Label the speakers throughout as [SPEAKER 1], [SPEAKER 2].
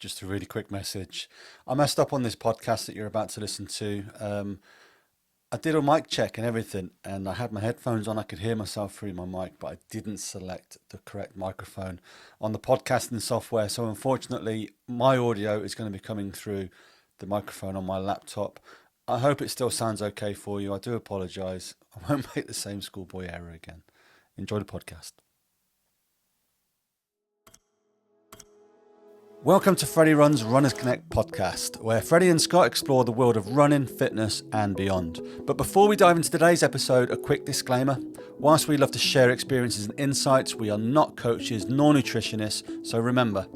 [SPEAKER 1] just a really quick message. I messed up on this podcast that you're about to listen to. I did a mic check and everything, and I had my headphones on. I could hear myself through my mic, but I didn't select the correct microphone on the podcasting software. So unfortunately, my audio is going to be coming through the microphone on my laptop. I hope it still sounds okay for you. I do apologize. I won't make the same schoolboy error again. Enjoy the podcast. Welcome to Freddie Run's Runners Connect podcast, where Freddie and Scott explore the world of running, fitness, and beyond. But before we dive into today's episode, a quick disclaimer. Whilst we love to share experiences and insights, we are not coaches nor nutritionists, so remember,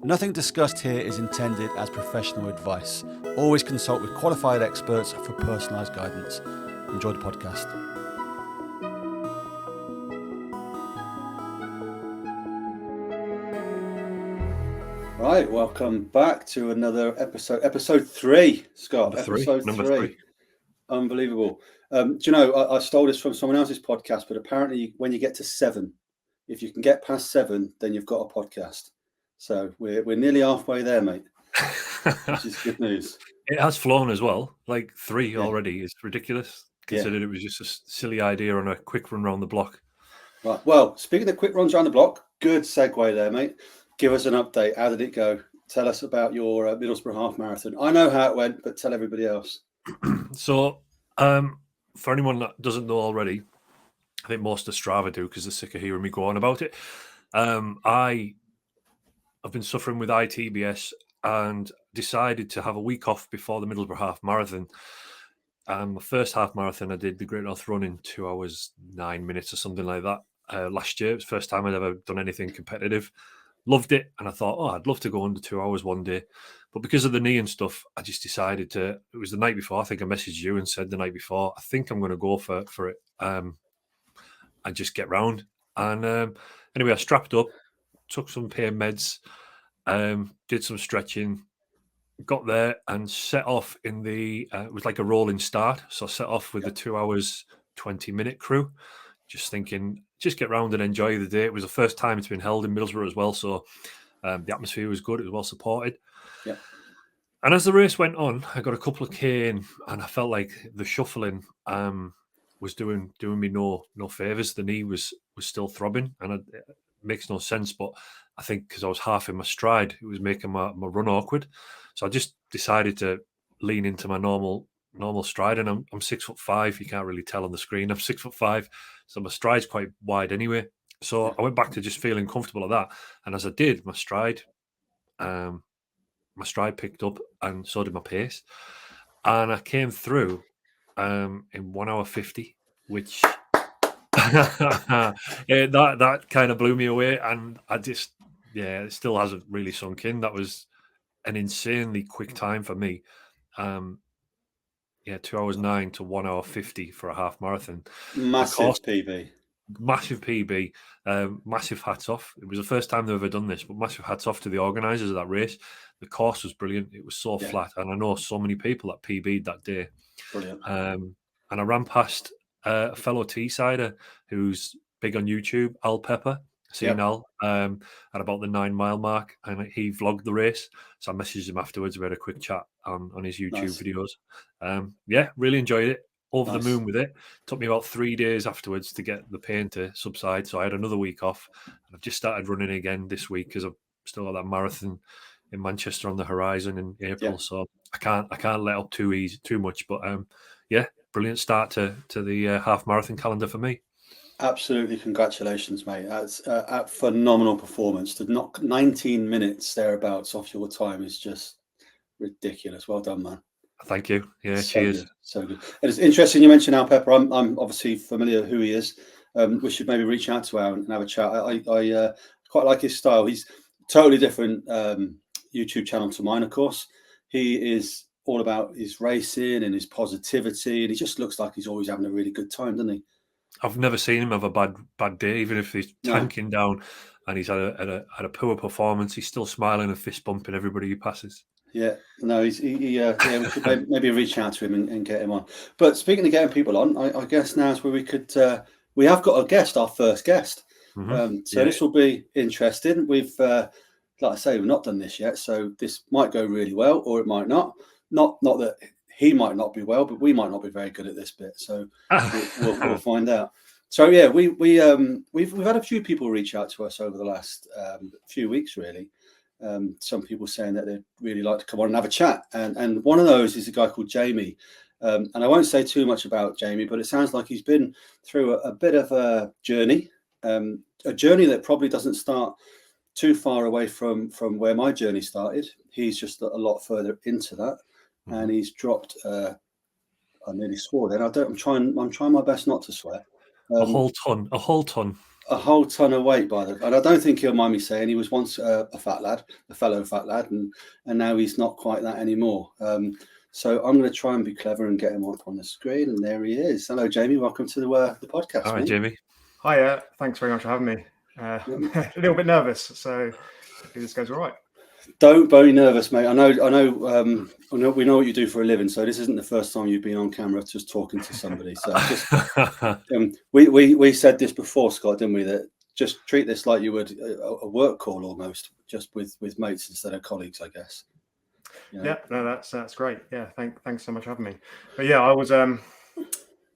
[SPEAKER 1] nothing discussed here is intended as professional advice. Always consult with qualified experts for personalised guidance. Enjoy the podcast. Right, welcome back to another episode 3, Scott.
[SPEAKER 2] Number three.
[SPEAKER 1] Unbelievable. Do you know, I stole this from someone else's podcast, but apparently when you get to 7, if you can get past 7, then you've got a podcast. So we're nearly halfway there, mate, which is good news.
[SPEAKER 2] It has flown as well, like 3 already. It's ridiculous, considering it was just a silly idea on a quick run around the block.
[SPEAKER 1] Right, well, speaking of quick runs around the block, good segue there, mate. Give us an update. How did it go? Tell us about your Middlesbrough Half Marathon. I know how it went, but tell everybody else.
[SPEAKER 2] So, for anyone that doesn't know already, I think most of Strava do because they're sick of hearing me go on about it. I have been suffering with ITBS and decided to have a week off before the Middlesbrough Half Marathon. My first half marathon, I did the Great North Run in 2 hours, 9 minutes or something like that last year. It was the first time I'd ever done anything competitive. Loved it, and I thought, I'd love to go under 2 hours one day. But because of the knee and stuff, I just decided to. It was the night before. I think I messaged you and said the night before, I think I'm going to go for it and just get round. And anyway, I strapped up, took some pain meds, did some stretching, got there and set off in the. It was like a rolling start, so I set off with the 2 hours 20-minute crew, just thinking, just get round and enjoy the day. It was the first time it's been held in Middlesbrough as well, so the atmosphere was good. It was well supported.
[SPEAKER 1] Yeah.
[SPEAKER 2] And as the race went on, I got a couple of K in, and I felt like the shuffling was doing me no favours. The knee was still throbbing, and it makes no sense. But I think because I was half in my stride, it was making my run awkward. So I just decided to lean into my normal stride, and I'm 6'5". You can't really tell on the screen. I'm 6'5", so my stride's quite wide anyway. So I went back to just feeling comfortable at that, and as I did, my stride picked up, and so did my pace, and I came through in 1 hour 50, which that kind of blew me away, and I just it still hasn't really sunk in. That was an insanely quick time for me. 2 hours 9 to 1 hour 50 for a half marathon.
[SPEAKER 1] Massive PB.
[SPEAKER 2] Massive PB. Massive hats off. It was the first time they've ever done this, but massive hats off to the organisers of that race. The course was brilliant. It was so flat, and I know so many people that PB'd that day.
[SPEAKER 1] Brilliant.
[SPEAKER 2] And I ran past a fellow Teessider who's big on YouTube, Al Pepper. Seen Al at about the 9 mile mark, and he vlogged the race. So I messaged him afterwards. We had a quick chat on his YouTube videos. Really enjoyed it. Over the moon with it. Took me about 3 days afterwards to get the pain to subside. So I had another week off, and I've just started running again this week because I've still got that marathon in Manchester on the horizon in April. So I can't let up too much. But brilliant start to the half marathon calendar for me.
[SPEAKER 1] Absolutely, congratulations, mate. That's a phenomenal performance. To knock 19 minutes thereabouts off your time is just ridiculous. Well done, man.
[SPEAKER 2] Thank you. Yeah,
[SPEAKER 1] so
[SPEAKER 2] cheers.
[SPEAKER 1] Good, so good. And it's interesting you mentioned Al Pepper. I'm obviously familiar who he is. We should maybe reach out to Al and have a chat. I quite like his style. He's totally different YouTube channel to mine, of course. He is all about his racing and his positivity, and he just looks like he's always having a really good time, doesn't he?
[SPEAKER 2] I've never seen him have a bad day, even if he's tanking down and he's had a poor performance. He's still smiling and fist bumping everybody he passes.
[SPEAKER 1] Yeah, no, we should maybe reach out to him and get him on. But speaking of getting people on, I guess now is where we could. We have got a guest, our first guest.
[SPEAKER 2] Mm-hmm.
[SPEAKER 1] So this will be interesting. We've like I say, we've not done this yet, so this might go really well, or it might not. Not that he might not be well, but we might not be very good at this bit. So we'll find out. So yeah, we've had a few people reach out to us over the last few weeks, really. Some people saying that they'd really like to come on and have a chat, and one of those is a guy called Jamie. And I won't say too much about Jamie, but it sounds like he's been through a bit of a journey that probably doesn't start too far away from where my journey started. He's just a lot further into that, and he's dropped. I nearly swore then. I'm trying my best not to swear.
[SPEAKER 2] A whole ton.
[SPEAKER 1] A whole ton of weight, and I don't think he'll mind me saying he was once a fellow fat lad, and now he's not quite that anymore. So I'm going to try and be clever and get him up on the screen, and there he is. Hello, Jamie. Welcome to the podcast.
[SPEAKER 2] Hi, Jamie.
[SPEAKER 3] Hi, thanks very much for having me. I'm a little bit nervous, so hopefully this goes all right.
[SPEAKER 1] Don't be nervous, mate. I know. We know what you do for a living, so this isn't the first time you've been on camera just talking to somebody. So we said this before, Scott, didn't we? That just treat this like you would a work call almost, just with mates instead of colleagues, I guess.
[SPEAKER 3] You know? Yeah, no, that's great. Yeah, thanks so much for having me. But yeah, I was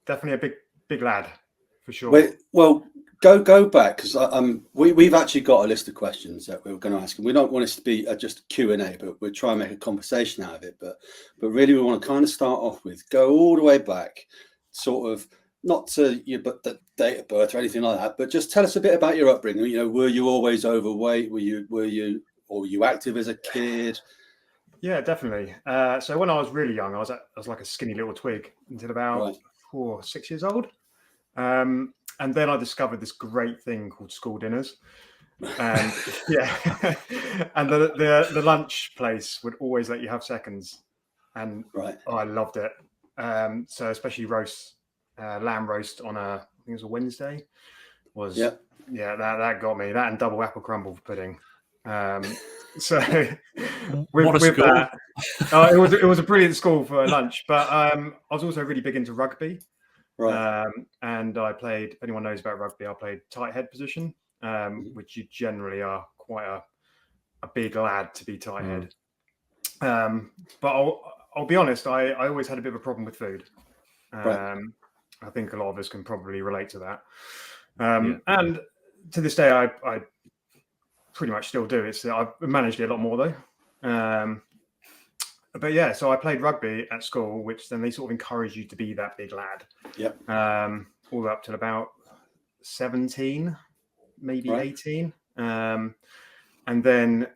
[SPEAKER 3] definitely a big lad for sure.
[SPEAKER 1] Well, go back, because we've actually got a list of questions that we were going to ask, and we don't want this to be just Q&A, but we'll try and make a conversation out of it. But really, we want to kind of start off with go all the way back, sort of not to you, but the date of birth or anything like that. But just tell us a bit about your upbringing. You know, were you always overweight? Were you active as a kid?
[SPEAKER 3] Yeah, definitely. So when I was really young, I was like a skinny little twig until about 6 years old. And then I discovered this great thing called school dinners. And yeah, and the lunch place would always let you have seconds. And I loved it. So especially lamb roast on I think it was a Wednesday that got me. That and double apple crumble pudding. So with that, it was a brilliant school for lunch. But I was also really big into rugby. Right. And I played, if anyone knows about rugby, I played tight head position, which you generally are quite a big lad to be tight head. But I'll be honest, I always had a bit of a problem with food. I think a lot of us can probably relate to that. And to this day, I pretty much still do. I've managed it a lot more though. But yeah, so I played rugby at school, which then they sort of encourage you to be that big lad.
[SPEAKER 1] Yep.
[SPEAKER 3] All the way up till about 17, maybe 18. And then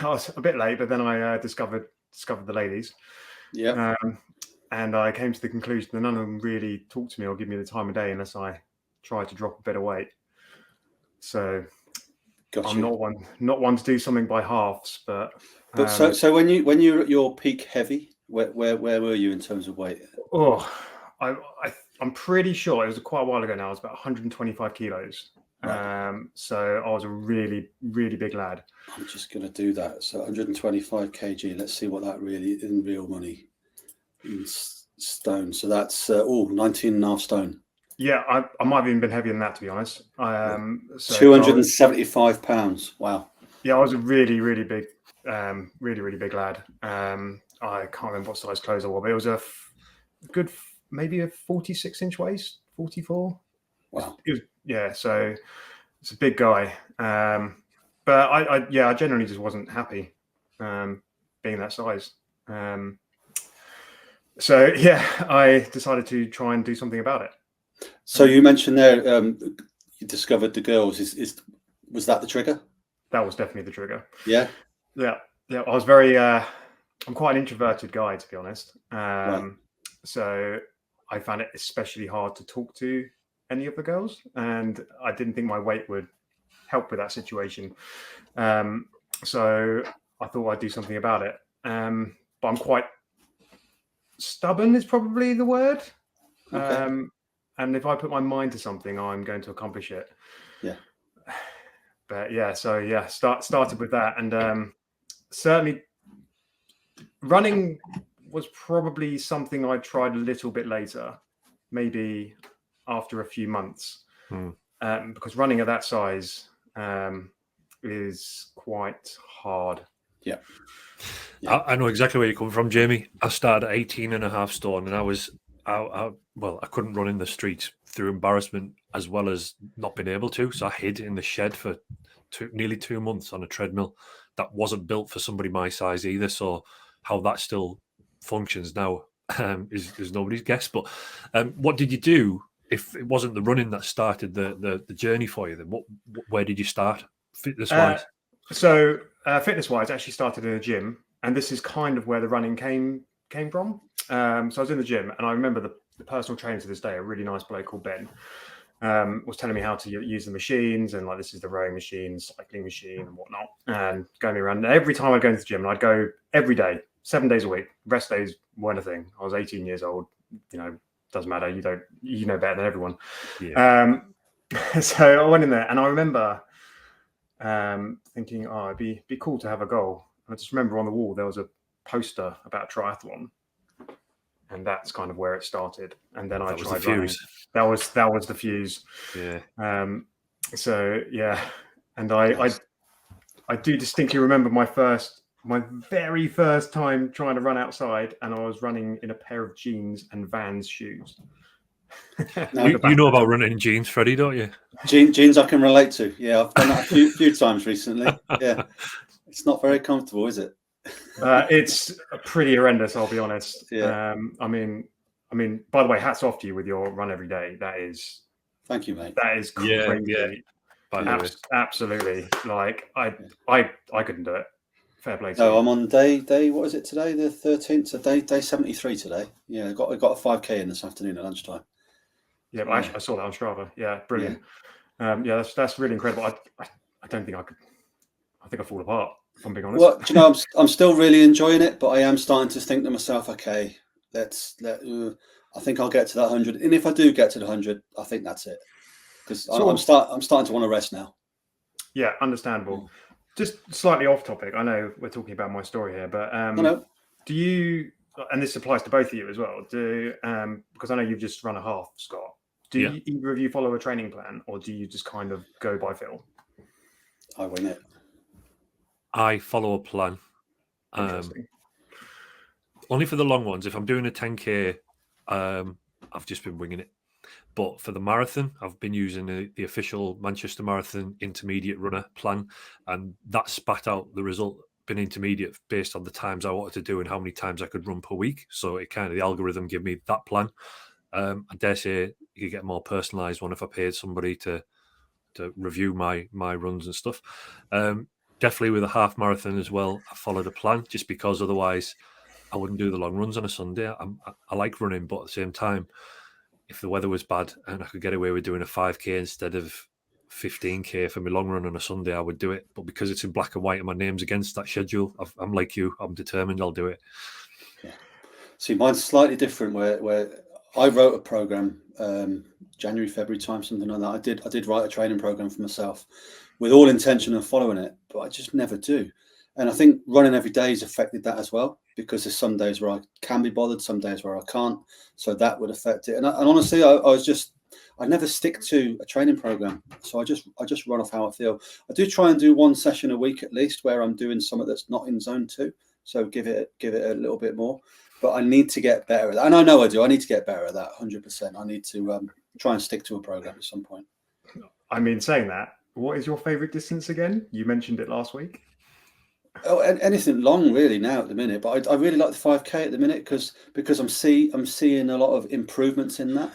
[SPEAKER 3] I was a bit late, but then I discovered the ladies.
[SPEAKER 1] Yeah.
[SPEAKER 3] And I came to the conclusion that none of them really talked to me or give me the time of day unless I tried to drop a bit of weight. So I'm not one to do something by halves, but
[SPEAKER 1] so when you were at your peak heavy, where were you in terms of weight?
[SPEAKER 3] Oh, I'm pretty sure it was quite a while ago now. I was about 125 kilos. So I was a really, really big lad.
[SPEAKER 1] I'm just going to do that. So 125 kg. Let's see what that really in real money in stone. So that's 19 and a half stone.
[SPEAKER 3] Yeah, I might have even been heavier than that, to be honest.
[SPEAKER 1] So 275 pounds. Wow.
[SPEAKER 3] Yeah, I was a really, really big, really, really big lad. I can't remember what size clothes I wore, but it was a good, maybe a 46-inch waist, 44.
[SPEAKER 1] Wow.
[SPEAKER 3] So it's a big guy. But I generally just wasn't happy being that size. So yeah, I decided to try and do something about it.
[SPEAKER 1] So you mentioned there you discovered the girls. Was that the trigger?
[SPEAKER 3] That was definitely the trigger.
[SPEAKER 1] Yeah.
[SPEAKER 3] I was very. I'm quite an introverted guy, to be honest. So I found it especially hard to talk to any of the girls, and I didn't think my weight would help with that situation. So I thought I'd do something about it. But I'm quite stubborn is probably the word. Okay. And if I put my mind to something, I'm going to accomplish it.
[SPEAKER 1] Yeah.
[SPEAKER 3] But yeah, so started with that, and certainly running was probably something I tried a little bit later, maybe after a few months, because running at that size is quite hard.
[SPEAKER 1] Yeah.
[SPEAKER 2] I know exactly where you're coming from, Jamie. I started at 18.5 stone, and I couldn't run in the streets through embarrassment as well as not being able to. So I hid in the shed for nearly 2 months on a treadmill that wasn't built for somebody my size either. So how that still functions now is nobody's guess. But what did you do if it wasn't the running that started the journey for you? Then where did you start fitness wise?
[SPEAKER 3] Fitness wise, I actually started in a gym, and this is kind of where the running came from. So I was in the gym, and I remember the personal trainer to this day, a really nice bloke called Ben, was telling me how to use the machines, and like, this is the rowing machine, cycling machine, and whatnot, and going around. And every time I'd go into the gym, and I'd go every day, 7 days a week. Rest days weren't a thing. I was 18 years old. Doesn't matter. You know better than everyone.
[SPEAKER 2] Yeah.
[SPEAKER 3] So I went in there, and I remember thinking, it'd be cool to have a goal. And I just remember on the wall there was a poster about triathlon, and that's kind of where it started. And then I tried running. That was the fuse.
[SPEAKER 2] Yeah.
[SPEAKER 3] So yeah, and I do distinctly remember my very first time trying to run outside, and I was running in a pair of jeans and Vans shoes.
[SPEAKER 2] You know about running in jeans, Freddie, don't you?
[SPEAKER 1] Jeans I can relate to. Yeah, I've done that a few times recently. Yeah, it's not very comfortable, is it?
[SPEAKER 3] It's pretty horrendous, I'll be honest.
[SPEAKER 1] Yeah.
[SPEAKER 3] I mean, by the way, hats off to you with your run every day.
[SPEAKER 1] Thank you, mate.
[SPEAKER 3] That is crazy.
[SPEAKER 2] Yeah.
[SPEAKER 3] Absolutely. Like I couldn't do it. Fair play to you.
[SPEAKER 1] No, I'm on day. What is it today? The 13th. So day 73 today. Yeah, I got a 5K in this afternoon at lunchtime.
[SPEAKER 3] Yeah, but I saw that on Strava. Yeah, brilliant. Yeah, that's really incredible. I don't think I could. I think I fall apart, if I'm being honest.
[SPEAKER 1] Well, do you know, I'm still really enjoying it, but I am starting to think to myself, okay, I think I'll get to that 100, and if I do get to the 100, I think that's it, because I'm starting to want to rest now.
[SPEAKER 3] Yeah, understandable. Just slightly off topic. I know we're talking about my story here, but do you? And this applies to both of you as well. Because I know you've just run a half, Scott. Do either of you follow a training plan, or do you just kind of go by feel?
[SPEAKER 1] I wing it.
[SPEAKER 2] I follow a plan. Only for the long ones. If I'm doing a 10K, I've just been winging it. But for the marathon, I've been using the official Manchester Marathon intermediate runner plan, and that spat out the result been intermediate based on the times I wanted to do and how many times I could run per week. So it kind of, the algorithm gave me that plan. I dare say you could get a more personalised one if I paid somebody to review my runs and stuff. Definitely with a half marathon as well, I followed a plan just because otherwise I wouldn't do the long runs on a Sunday. I like running, but at the same time, if the weather was bad and I could get away with doing a 5K instead of 15K for my long run on a Sunday, I would do it. But because it's in black and white and my name's against that schedule, I'm like you, I'm determined I'll do it.
[SPEAKER 1] Yeah. See, mine's slightly different where I wrote a program January, February time, something like that. I did write a training program for myself with all intention of following it, but I just never do. And I think running every day has affected that as well, because there's some days where I can be bothered, some days where I can't. So that would affect it. And honestly, I never stick to a training program. So I just run off how I feel. I do try and do one session a week at least where I'm doing something that's not in zone 2. So give it a little bit more. But I need to get better at that. And I know I do. I need to get better at that 100%. I need to try and stick to a program at some point.
[SPEAKER 3] I mean, saying that, what is your favorite distance again? You mentioned it last week.
[SPEAKER 1] Oh, anything long really now at the minute, but I really like the 5K at the minute because I'm seeing a lot of improvements in that.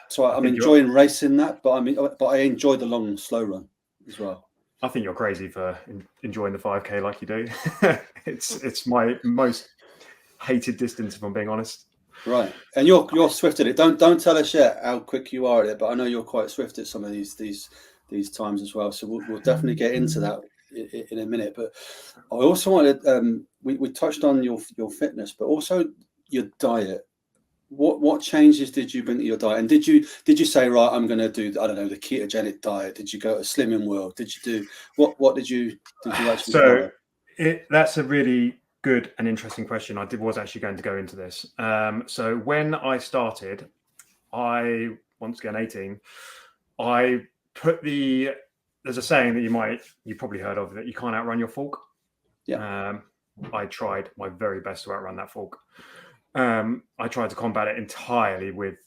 [SPEAKER 1] So I'm enjoying racing that, but I enjoy the long slow run as well.
[SPEAKER 3] I think you're crazy for enjoying the 5K like you do. It's my most hated distance, if I'm being honest.
[SPEAKER 1] Right, and you're swift at it. Don't tell us yet how quick you are at it, but I know you're quite swift at some of these times as well. So we'll definitely get into that in a minute. But I also wanted we touched on your fitness, but also your diet. What changes did you bring to your diet? And did you say, right, I'm going to do, I don't know, the ketogenic diet? Did you go to Slimming World? Did you do what did you actually
[SPEAKER 3] do? So that's a really good and interesting question. I was actually going to go into this. So when I started, once again 18, I put the there's a saying that you probably heard of, that you can't outrun your fork.
[SPEAKER 1] Yeah.
[SPEAKER 3] I tried my very best to outrun that fork. I tried to combat it entirely with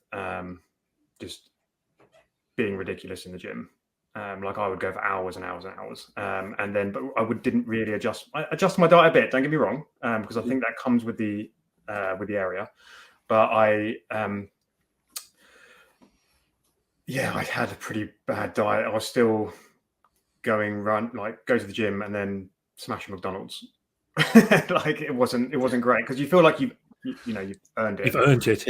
[SPEAKER 3] just being ridiculous in the gym. Like I would go for hours and hours and hours, but I didn't really adjust my diet a bit. Don't get me wrong, because I think that comes with the area. But I had a pretty bad diet. I was still go to the gym and then smash McDonald's. Like it wasn't great, because you feel like you've earned it.
[SPEAKER 2] You've earned it.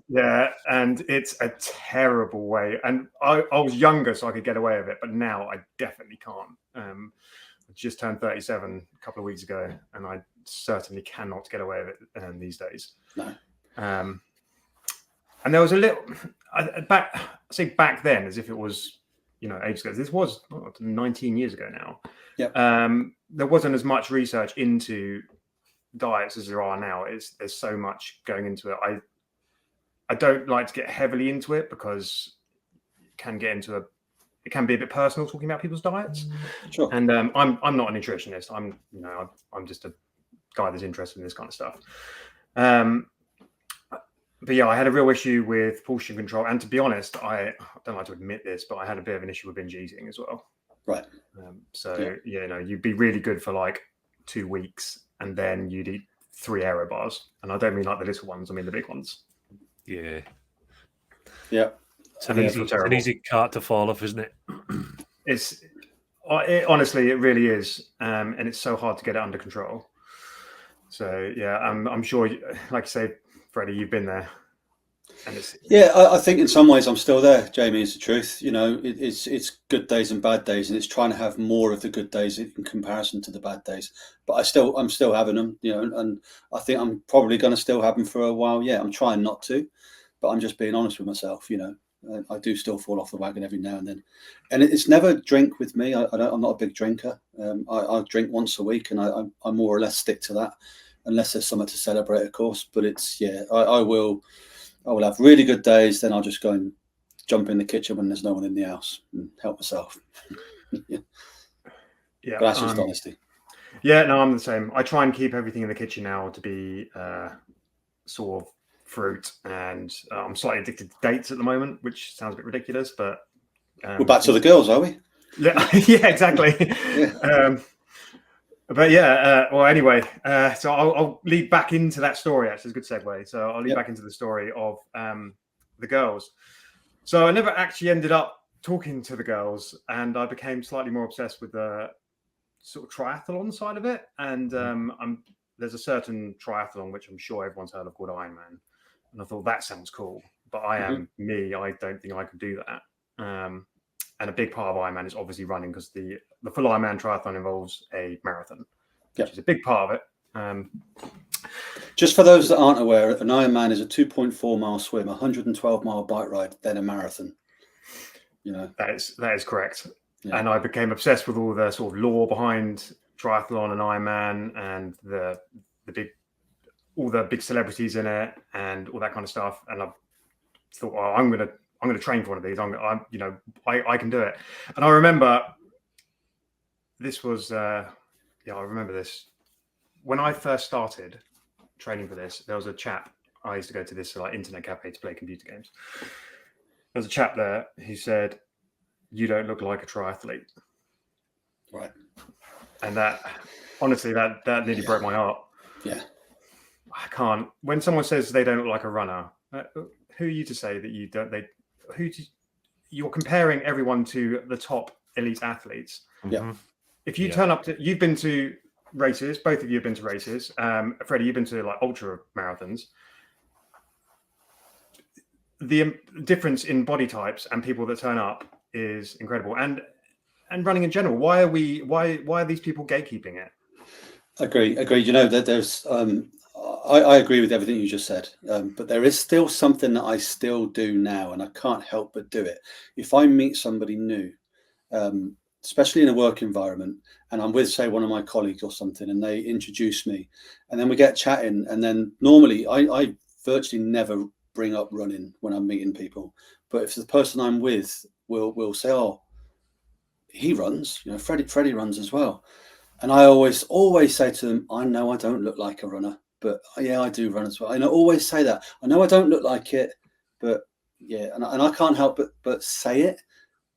[SPEAKER 3] Yeah. And it's a terrible way. And I was younger, so I could get away with it, but now I definitely can't. I just turned 37 a couple of weeks ago, and I certainly cannot get away with it these days.
[SPEAKER 1] No.
[SPEAKER 3] And there was a little back then, as if it was ages ago. This was 19 years ago now.
[SPEAKER 1] Yep.
[SPEAKER 3] There wasn't as much research into diets as there are now. There's so much going into it. I don't like to get heavily into it, because it can be a bit personal talking about people's diets.
[SPEAKER 1] Sure.
[SPEAKER 3] And I'm not a nutritionist. I'm just a guy that's interested in this kind of stuff. But yeah, I had a real issue with portion control, and to be honest, I don't like to admit this, but I had a bit of an issue with binge eating as well.
[SPEAKER 1] Right.
[SPEAKER 3] You'd be really good for like 2 weeks, and then you'd eat 3 aero bars, and I don't mean like the little ones, I mean the big ones.
[SPEAKER 2] Yeah.
[SPEAKER 3] It's
[SPEAKER 2] an easy cart to fall off, isn't it?
[SPEAKER 3] Honestly, it really is, and it's so hard to get it under control. So yeah, I'm sure, like you say, Freddie, you've been there. And
[SPEAKER 1] I think in some ways I'm still there, Jamie, is the truth. It's good days and bad days, and it's trying to have more of the good days in comparison to the bad days. But I'm still having them, and I think I'm probably going to still have them for a while. Yeah, I'm trying not to, but I'm just being honest with myself. I do still fall off the wagon every now and then, and it's never drink with me. I'm not a big drinker. I drink once a week, and I more or less stick to that, unless there's something to celebrate, of course. But I will have really good days, then I'll just go and jump in the kitchen when there's no one in the house and help myself. Yeah. But that's just honesty.
[SPEAKER 3] Yeah, no, I'm the same. I try and keep everything in the kitchen now to be sort of fruit, and I'm slightly addicted to dates at the moment, which sounds a bit ridiculous, but
[SPEAKER 1] we're back to the girls, are we?
[SPEAKER 3] Yeah, yeah, exactly. Yeah. But yeah, well, anyway, so I'll lead back into that story. Actually, it's a good segue. So I'll lead back into the story of the girls. So I never actually ended up talking to the girls, and I became slightly more obsessed with the sort of triathlon side of it. And there's a certain triathlon which I'm sure everyone's heard of, called Ironman, and I thought that sounds cool. But I am me. I don't think I could do that. And a big part of Ironman is obviously running, because the full Ironman triathlon involves a marathon, which is a big part of it.
[SPEAKER 1] Just for those that aren't aware, an Ironman is a 2.4 mile swim, 112 mile bike ride, then a marathon.
[SPEAKER 3] That is correct. Yeah. And I became obsessed with all the sort of lore behind triathlon and Ironman, and all the big celebrities in it, and all that kind of stuff. And I thought, I'm going to train for one of these. I can do it. And I remember this was, I remember this. When I first started training for this, there was a chap. I used to go to this internet cafe to play computer games. There was a chap there who said, "You don't look like a triathlete."
[SPEAKER 1] Right.
[SPEAKER 3] And that, honestly, that nearly broke my heart.
[SPEAKER 1] Yeah.
[SPEAKER 3] I can't. When someone says they don't look like a runner, who are you to say that you don't? You're comparing everyone to the top elite athletes.
[SPEAKER 1] Yeah.
[SPEAKER 3] If you turn up you've been to races, both of you have been to races. Freddie, you've been to ultra marathons. The difference in body types and people that turn up is incredible. And running in general, why are these people gatekeeping it?
[SPEAKER 1] Agreed. That there's I agree with everything you just said, but there is still something that I still do now, and I can't help but do it. If I meet somebody new, especially in a work environment, and I'm with, say, one of my colleagues or something, and they introduce me, and then we get chatting, and then normally I virtually never bring up running when I'm meeting people. But if the person I'm with will say, "Oh, he runs, Freddie runs as well. And I always say to them, I know I don't look like a runner, but yeah, I do run as well. And I always say that. I know I don't look like it, but yeah, and I can't help but say it.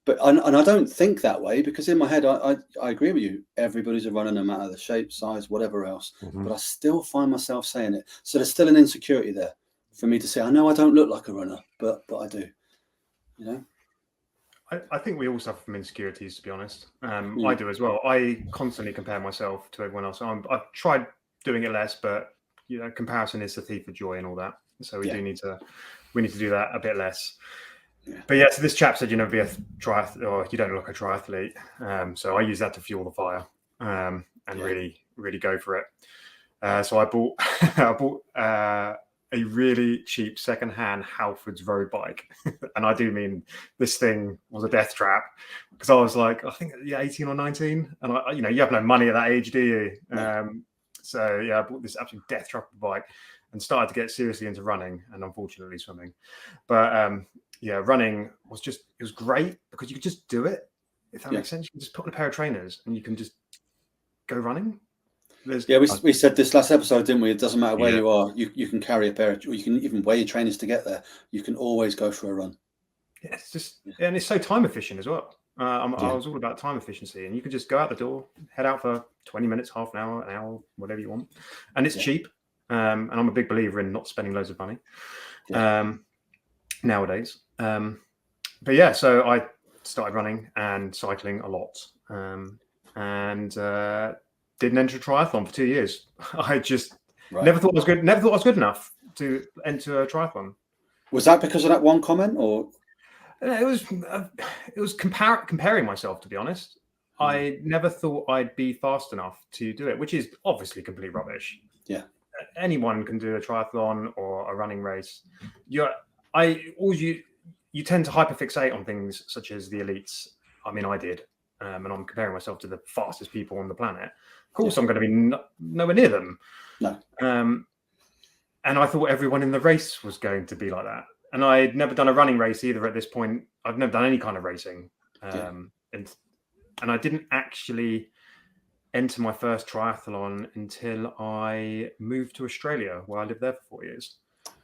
[SPEAKER 1] But and I don't think that way, because in my head, I agree with you. Everybody's a runner, no matter the shape, size, whatever else. But I still find myself saying it. So there's still an insecurity there for me to say, I know I don't look like a runner, but I do.
[SPEAKER 3] I think we all suffer from insecurities, to be honest. I do as well. I constantly compare myself to everyone else. I've tried doing it less, but comparison is the thief of joy and all that. So we need to do that a bit less. Yeah. But yeah, so this chap said, be a triathlete, or you don't look like a triathlete. So I use that to fuel the fire and really, really go for it. So I bought a really cheap second-hand Halfords road bike. And I do mean this thing was a death trap, because I was like, I think 18 or 19. And you have no money at that age, do you? No. So yeah, I bought this absolute death trap bike and started to get seriously into running, and unfortunately swimming. But running was great, because you could just do it. If that makes sense, you can just put on a pair of trainers and you can just go running.
[SPEAKER 1] We said this last episode, didn't we? It doesn't matter where you are. You can carry a pair of, or you can even wear your trainers to get there. You can always go for a run.
[SPEAKER 3] Yeah, it's just, and it's so time efficient as well. I was all about time efficiency, and you can just go out the door, head out for 20 minutes, half an hour, whatever you want. And it's cheap. And I'm a big believer in not spending loads of money nowadays. But yeah, so I started running and cycling a lot, and didn't enter a triathlon for 2 years. I just never thought I was good. Never thought I was good enough to enter a triathlon.
[SPEAKER 1] Was that because of that one comment, or?
[SPEAKER 3] It was comparing myself, to be honest. I never thought I'd be fast enough to do it, which is obviously complete rubbish.
[SPEAKER 1] Yeah.
[SPEAKER 3] Anyone can do a triathlon or a running race. You tend to hyperfixate on things such as the elites. I mean, I did. And I'm comparing myself to the fastest people on the planet. Of course, I'm going to be nowhere near them.
[SPEAKER 1] No.
[SPEAKER 3] And I thought everyone in the race was going to be like that. And I'd never done a running race either at this point. I've never done any kind of racing. And I didn't actually enter my first triathlon until I moved to Australia, where I lived there for 4 years.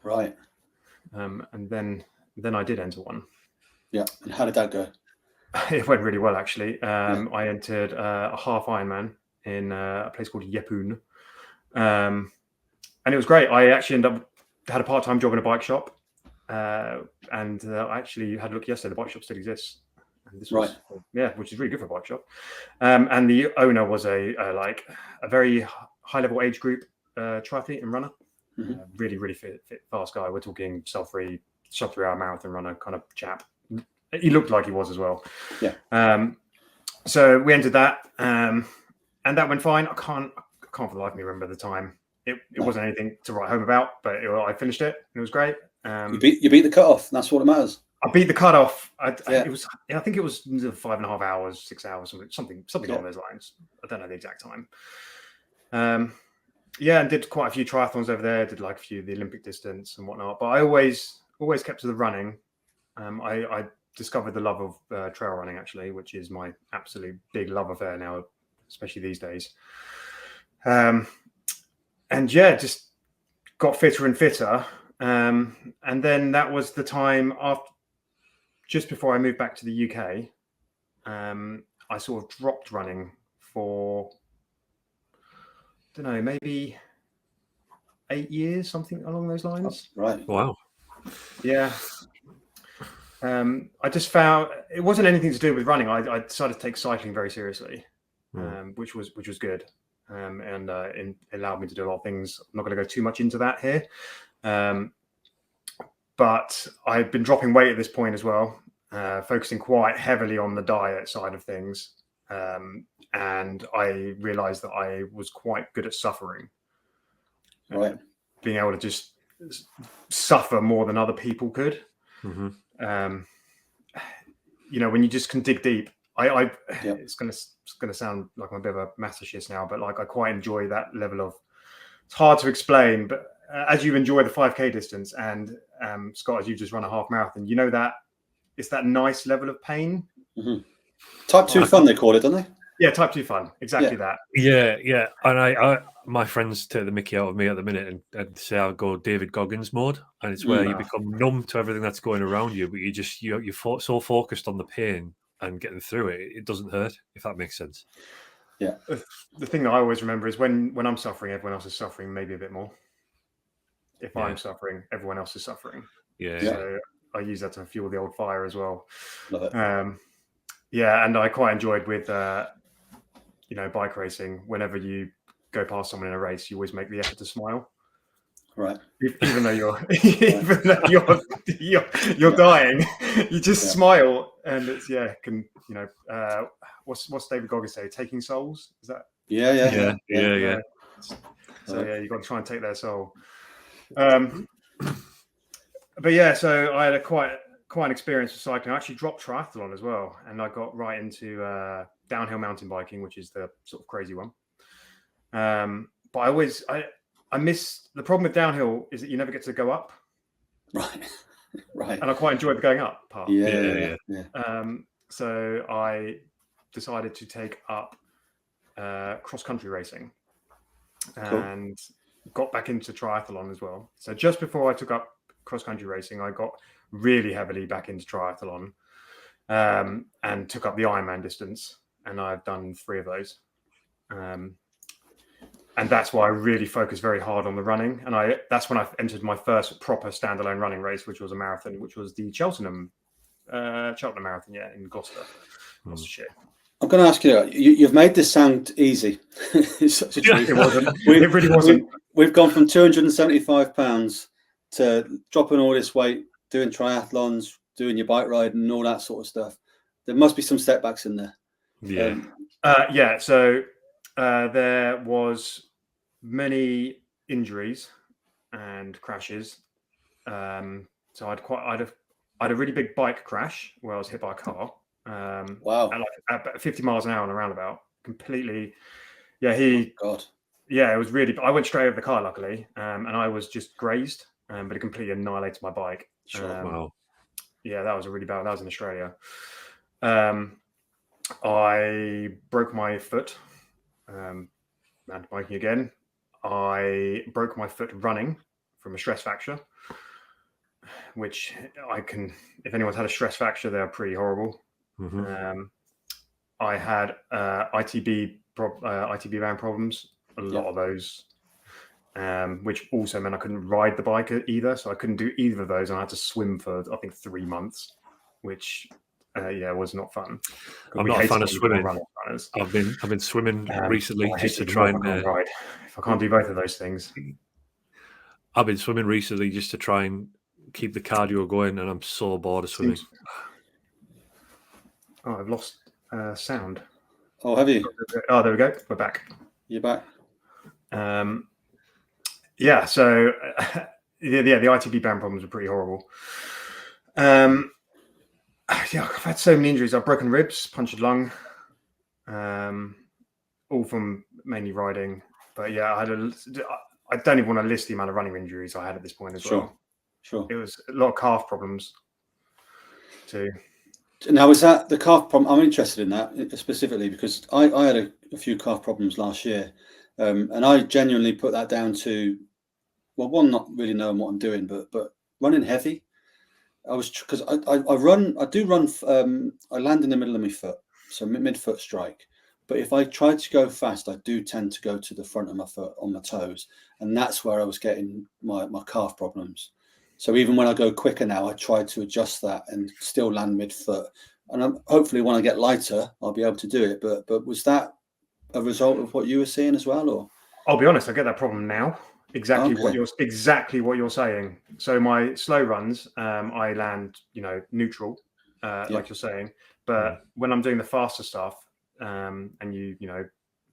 [SPEAKER 1] Right.
[SPEAKER 3] And then I did enter one.
[SPEAKER 1] Yeah. And how did that go?
[SPEAKER 3] It went really well, actually. I entered a half Ironman in a place called Yeppoon. And it was great. I actually had a part-time job in a bike shop. And I actually had a look yesterday. The bike shop still exists. And this was, which is really good for a bike shop. And the owner was a very high-level age group triathlete and runner. Mm-hmm. Really, really fit, fast guy. We're talking sub-3 hour marathon runner kind of chap. He looked like he was as well. Yeah. So we entered that, and that went fine. I can't for the life of me remember the time. It wasn't anything to write home about, but I finished it, and it was great.
[SPEAKER 1] You beat the cutoff. That's what matters.
[SPEAKER 3] I beat the cutoff. I think it was 5.5 hours, 6 hours, something along those lines. I don't know the exact time. And did quite a few triathlons over there. Did like a few of the Olympic distance and whatnot. But I always kept to the running. I discovered the love of trail running, actually, which is my absolute big love affair now, especially these days. Just got fitter and fitter. And then that was the time just before I moved back to the UK. I sort of dropped running for, I don't know, maybe 8 years, something along those lines.
[SPEAKER 1] Oh, right.
[SPEAKER 2] Wow.
[SPEAKER 3] Yeah. I just found it wasn't anything to do with running. I decided to take cycling very seriously, which was good. And it allowed me to do a lot of things. I'm not going to go too much into that here. But I've been dropping weight at this point as well, focusing quite heavily on the diet side of things. And I realized that I was quite good at suffering.
[SPEAKER 1] Right.
[SPEAKER 3] Being able to just suffer more than other people could.
[SPEAKER 2] Mm-hmm.
[SPEAKER 3] When you just can dig deep, it's gonna sound like I'm a bit of a masochist now, but like I quite enjoy that level of. It's hard to explain, but as you enjoy the 5K distance, and Scott, as you just run a half marathon, that it's that nice level of pain.
[SPEAKER 1] Mm-hmm. Type 2 fun, they call it, don't they?
[SPEAKER 3] Yeah, type 2 fun. Exactly that.
[SPEAKER 2] Yeah. And I my friends take the mickey out of me at the minute and say I go David Goggins mode, and it's where you become numb to everything that's going around you, but you're so focused on the pain and getting through it, it doesn't hurt, if that makes sense.
[SPEAKER 1] Yeah.
[SPEAKER 3] The thing that I always remember is when I'm suffering, everyone else is suffering maybe a bit more. If I'm suffering, everyone else is suffering.
[SPEAKER 2] Yeah.
[SPEAKER 3] So I use that to fuel the old fire as well.
[SPEAKER 1] Love it.
[SPEAKER 3] And I quite enjoyed with bike racing. Whenever you go past someone in a race, you always make the effort to smile.
[SPEAKER 1] Right.
[SPEAKER 3] Even though you're you're dying, you just smile, and it's what's David Goggins say? Taking souls? Is that?
[SPEAKER 2] Yeah.
[SPEAKER 3] So you got to try and take their soul. But yeah, so I had quite an experience with cycling. I actually dropped triathlon as well, and I got right into downhill mountain biking, which is the sort of crazy one. But I miss the problem with downhill is that you never get to go up.
[SPEAKER 1] Right.
[SPEAKER 3] And I quite enjoyed the going up part.
[SPEAKER 1] Yeah.
[SPEAKER 3] So I decided to take up cross country racing, and got back into triathlon as well. So just before I took up cross country racing, I got really heavily back into triathlon, and took up the Ironman distance, and I've done 3 of those. And that's why I really focused very hard on the running. And that's when I entered my first proper standalone running race, which was a marathon, which was the Cheltenham Marathon, in Gloucestershire.
[SPEAKER 1] I'm going to ask you, you've made this sound easy. It's such a treat.
[SPEAKER 3] It wasn't. It really wasn't.
[SPEAKER 1] We've gone from £275 to dropping all this weight, doing triathlons, doing your bike riding and all that sort of stuff. There must be some setbacks in there.
[SPEAKER 3] So there was many injuries and crashes. So I had a really big bike crash where I was hit by a car.
[SPEAKER 1] Wow!
[SPEAKER 3] At 50 miles an hour on a roundabout. Completely.
[SPEAKER 1] Oh, God.
[SPEAKER 3] Yeah, it was really. I went straight over the car, luckily, and I was just grazed, but it completely annihilated my bike.
[SPEAKER 1] Sure.
[SPEAKER 2] Wow.
[SPEAKER 3] Yeah, that was a really bad. That was in Australia. I broke my foot. Mountain biking again. I broke my foot running from a stress fracture, which if anyone's had a stress fracture, they're pretty horrible.
[SPEAKER 2] Mm-hmm.
[SPEAKER 3] I had ITB band problems, a lot of those, which also meant I couldn't ride the bike either. So I couldn't do either of those, and I had to swim for I think 3 months, which was not fun.
[SPEAKER 2] I'm not a fan of swimming. I've been swimming recently just to try and
[SPEAKER 3] ride. If I can't do both of those things,
[SPEAKER 2] I've been swimming recently just to try and keep the cardio going, and I'm so bored of swimming.
[SPEAKER 3] Oh, I've lost sound.
[SPEAKER 1] Oh, have you?
[SPEAKER 3] Oh, there we go. We're back.
[SPEAKER 1] You're back.
[SPEAKER 3] So the ITB band problems were pretty horrible. I've had so many injuries. I've broken ribs, punctured lung, all from mainly riding. But I don't even want to list the amount of running injuries I had at this point as well.
[SPEAKER 1] Sure.
[SPEAKER 3] It was a lot of calf problems too.
[SPEAKER 1] Now, is that the calf problem? I'm interested in that specifically because I had a few calf problems last year, and I genuinely put that down to, well, one, not really knowing what I'm doing, but running heavy. I land in the middle of my foot, so mid-foot strike. But if I try to go fast, I do tend to go to the front of my foot on my toes, and that's where I was getting my calf problems. So even when I go quicker now, I try to adjust that and still land mid-foot. And hopefully when I get lighter, I'll be able to do it. But was that a result of what you were seeing as well, or?
[SPEAKER 3] I'll be honest, I get that problem now. Exactly what you're saying. So my slow runs, I land, neutral, like you're saying. But when I'm doing the faster stuff, and you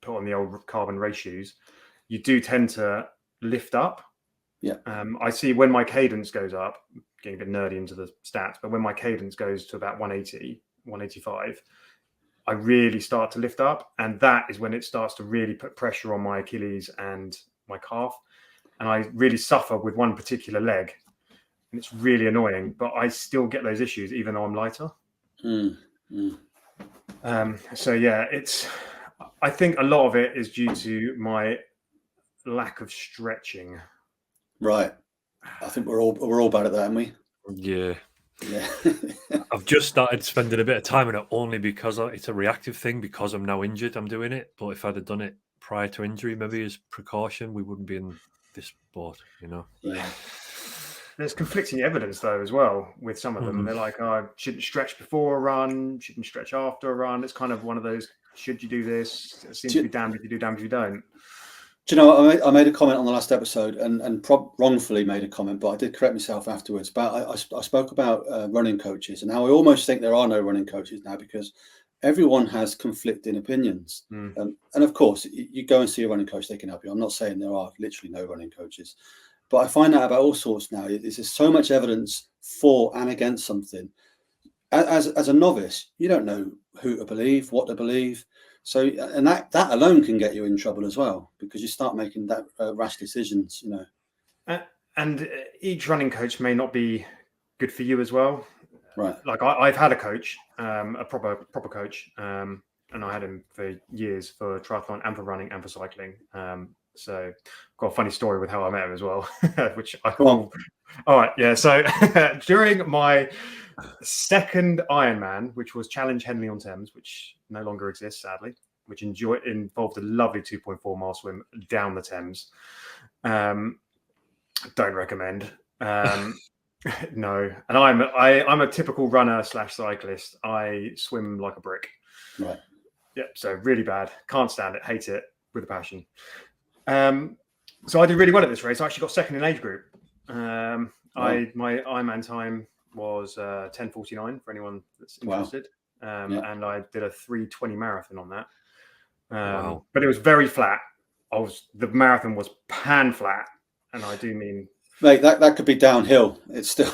[SPEAKER 3] put on the old carbon race shoes, you do tend to lift up.
[SPEAKER 1] Yeah.
[SPEAKER 3] I see when my cadence goes up, getting a bit nerdy into the stats, but when my cadence goes to about 180, 185, I really start to lift up. And that is when it starts to really put pressure on my Achilles and my calf. And I really suffer with one particular leg. And it's really annoying, but I still get those issues even though I'm lighter. So yeah, I think a lot of it is due to my lack of stretching.
[SPEAKER 1] Right. I think we're all bad at that, aren't we?
[SPEAKER 2] Yeah.
[SPEAKER 1] Yeah.
[SPEAKER 2] I've just started spending a bit of time on it only because it's a reactive thing. Because I'm now injured, I'm doing it. But if I'd have done it prior to injury, maybe as precaution, we wouldn't be in this boat, you know.
[SPEAKER 3] Yeah. There's conflicting evidence though as well with some of them.
[SPEAKER 2] Mhm.
[SPEAKER 3] They're like, oh, shouldn't stretch before a run, shouldn't stretch after a run. It's kind of one of those, should you do this? It seems to be damned if you do, damned if you don't.
[SPEAKER 1] Do you know what? I made a comment on the last episode and wrongfully made a comment, but I did correct myself afterwards. But I spoke about running coaches and how I almost think there are no running coaches now because everyone has conflicting opinions. And of course, you go and see a running coach, they can help you. I'm not saying there are literally no running coaches, but I find out about all sorts now. There's so much evidence for and against something. As a novice, you don't know who to believe, what to believe. So, and that alone can get you in trouble as well because you start making that rash decisions, you know.
[SPEAKER 3] And each running coach may not be good for you as well.
[SPEAKER 1] Right.
[SPEAKER 3] Like I've had a coach, a proper coach, and I had him for years for triathlon and for running and for cycling. So I've got a funny story with how I met him as well, which I call. All right, yeah. So during my second Ironman, which was Challenge Henley-on-Thames, which no longer exists, sadly, which involved a lovely 2.4 mile swim down the Thames. Don't recommend. No, and I'm a typical runner / cyclist. I swim like a brick.
[SPEAKER 1] Right.
[SPEAKER 3] Yeah, so really bad. Can't stand it. Hate it with a passion. So I did really well at this race. I actually got second in age group. My Ironman time was 10:49 for anyone that's interested. And I did a 3:20 marathon on that. But it was very flat. The marathon was pan flat, and I do mean,
[SPEAKER 1] mate, that could be downhill. It's still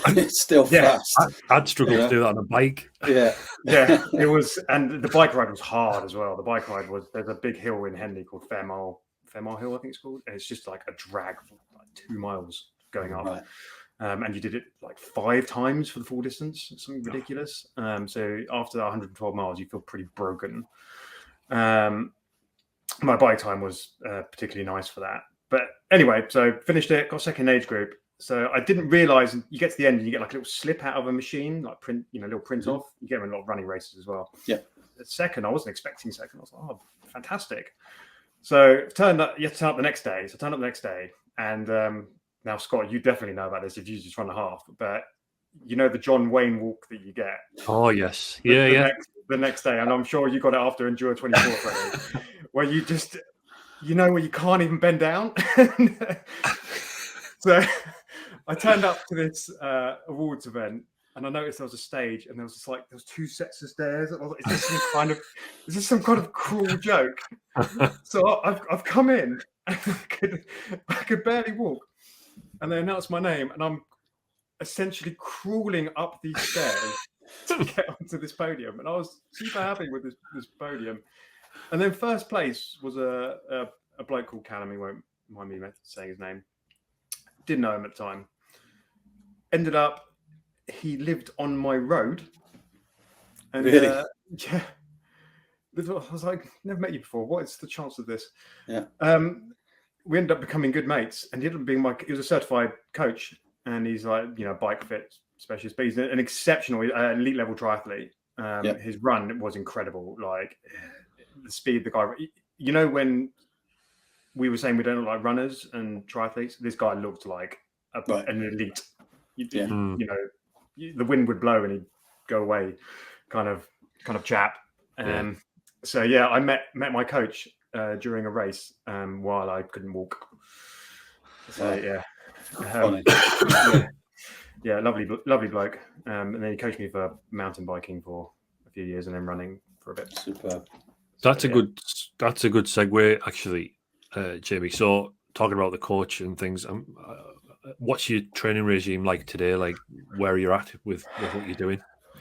[SPEAKER 1] fast.
[SPEAKER 2] I'd struggle to do that on a bike.
[SPEAKER 1] Yeah.
[SPEAKER 3] It was, and the bike ride was hard as well. The bike ride there's a big hill in Henley called Fairmile Hill, I think it's called. And it's just like a drag for like 2 miles going up. Right. And you did it like 5 times for the full distance, something ridiculous. So after 112 miles, you feel pretty broken. My bike time was particularly nice for that. But anyway, so finished it, got second age group. So I didn't realize you get to the end and you get like a little slip out of a machine, like little print off. You get them in a lot of running races as well.
[SPEAKER 1] Yeah.
[SPEAKER 3] Second, I wasn't expecting second. I was like, oh, fantastic. So you have to turn up the next day. So I turned up the next day. And now, Scott, you definitely know about this if you just run a half. But you know the John Wayne walk that you get?
[SPEAKER 2] Oh, yes.
[SPEAKER 3] The next day. And I'm sure you got it after Endure 24, where you just, where you can't even bend down. So I turned up to this awards event and I noticed there was a stage and there was 2 sets of stairs. I was like, is this some kind of cruel joke? So I've come in and I could barely walk. And they announced my name and I'm essentially crawling up these stairs to get onto this podium. And I was super happy with this podium. And then first place was a bloke called Callum. He won't mind me saying his name. Didn't know him at the time. Ended up, he lived on my road. And
[SPEAKER 1] really?
[SPEAKER 3] Yeah. I was like, never met you before. What is the chance of this?
[SPEAKER 1] Yeah.
[SPEAKER 3] We ended up becoming good mates. And he ended up being he was a certified coach. And he's like, bike fit specialist. But he's an exceptional elite level triathlete. His run was incredible. Like the speed the guy... when we were saying we don't look like runners and triathletes, this guy looked like an elite. The wind would blow and he'd go away, kind of chap. So yeah, I met my coach during a race while I couldn't walk. So lovely bloke. And then he coached me for mountain biking for a few years and then running for a bit.
[SPEAKER 1] Superb.
[SPEAKER 2] That's a good segue, actually, Jamie. So talking about the coach and things, what's your training regime like today? Like where you're at with what you're doing?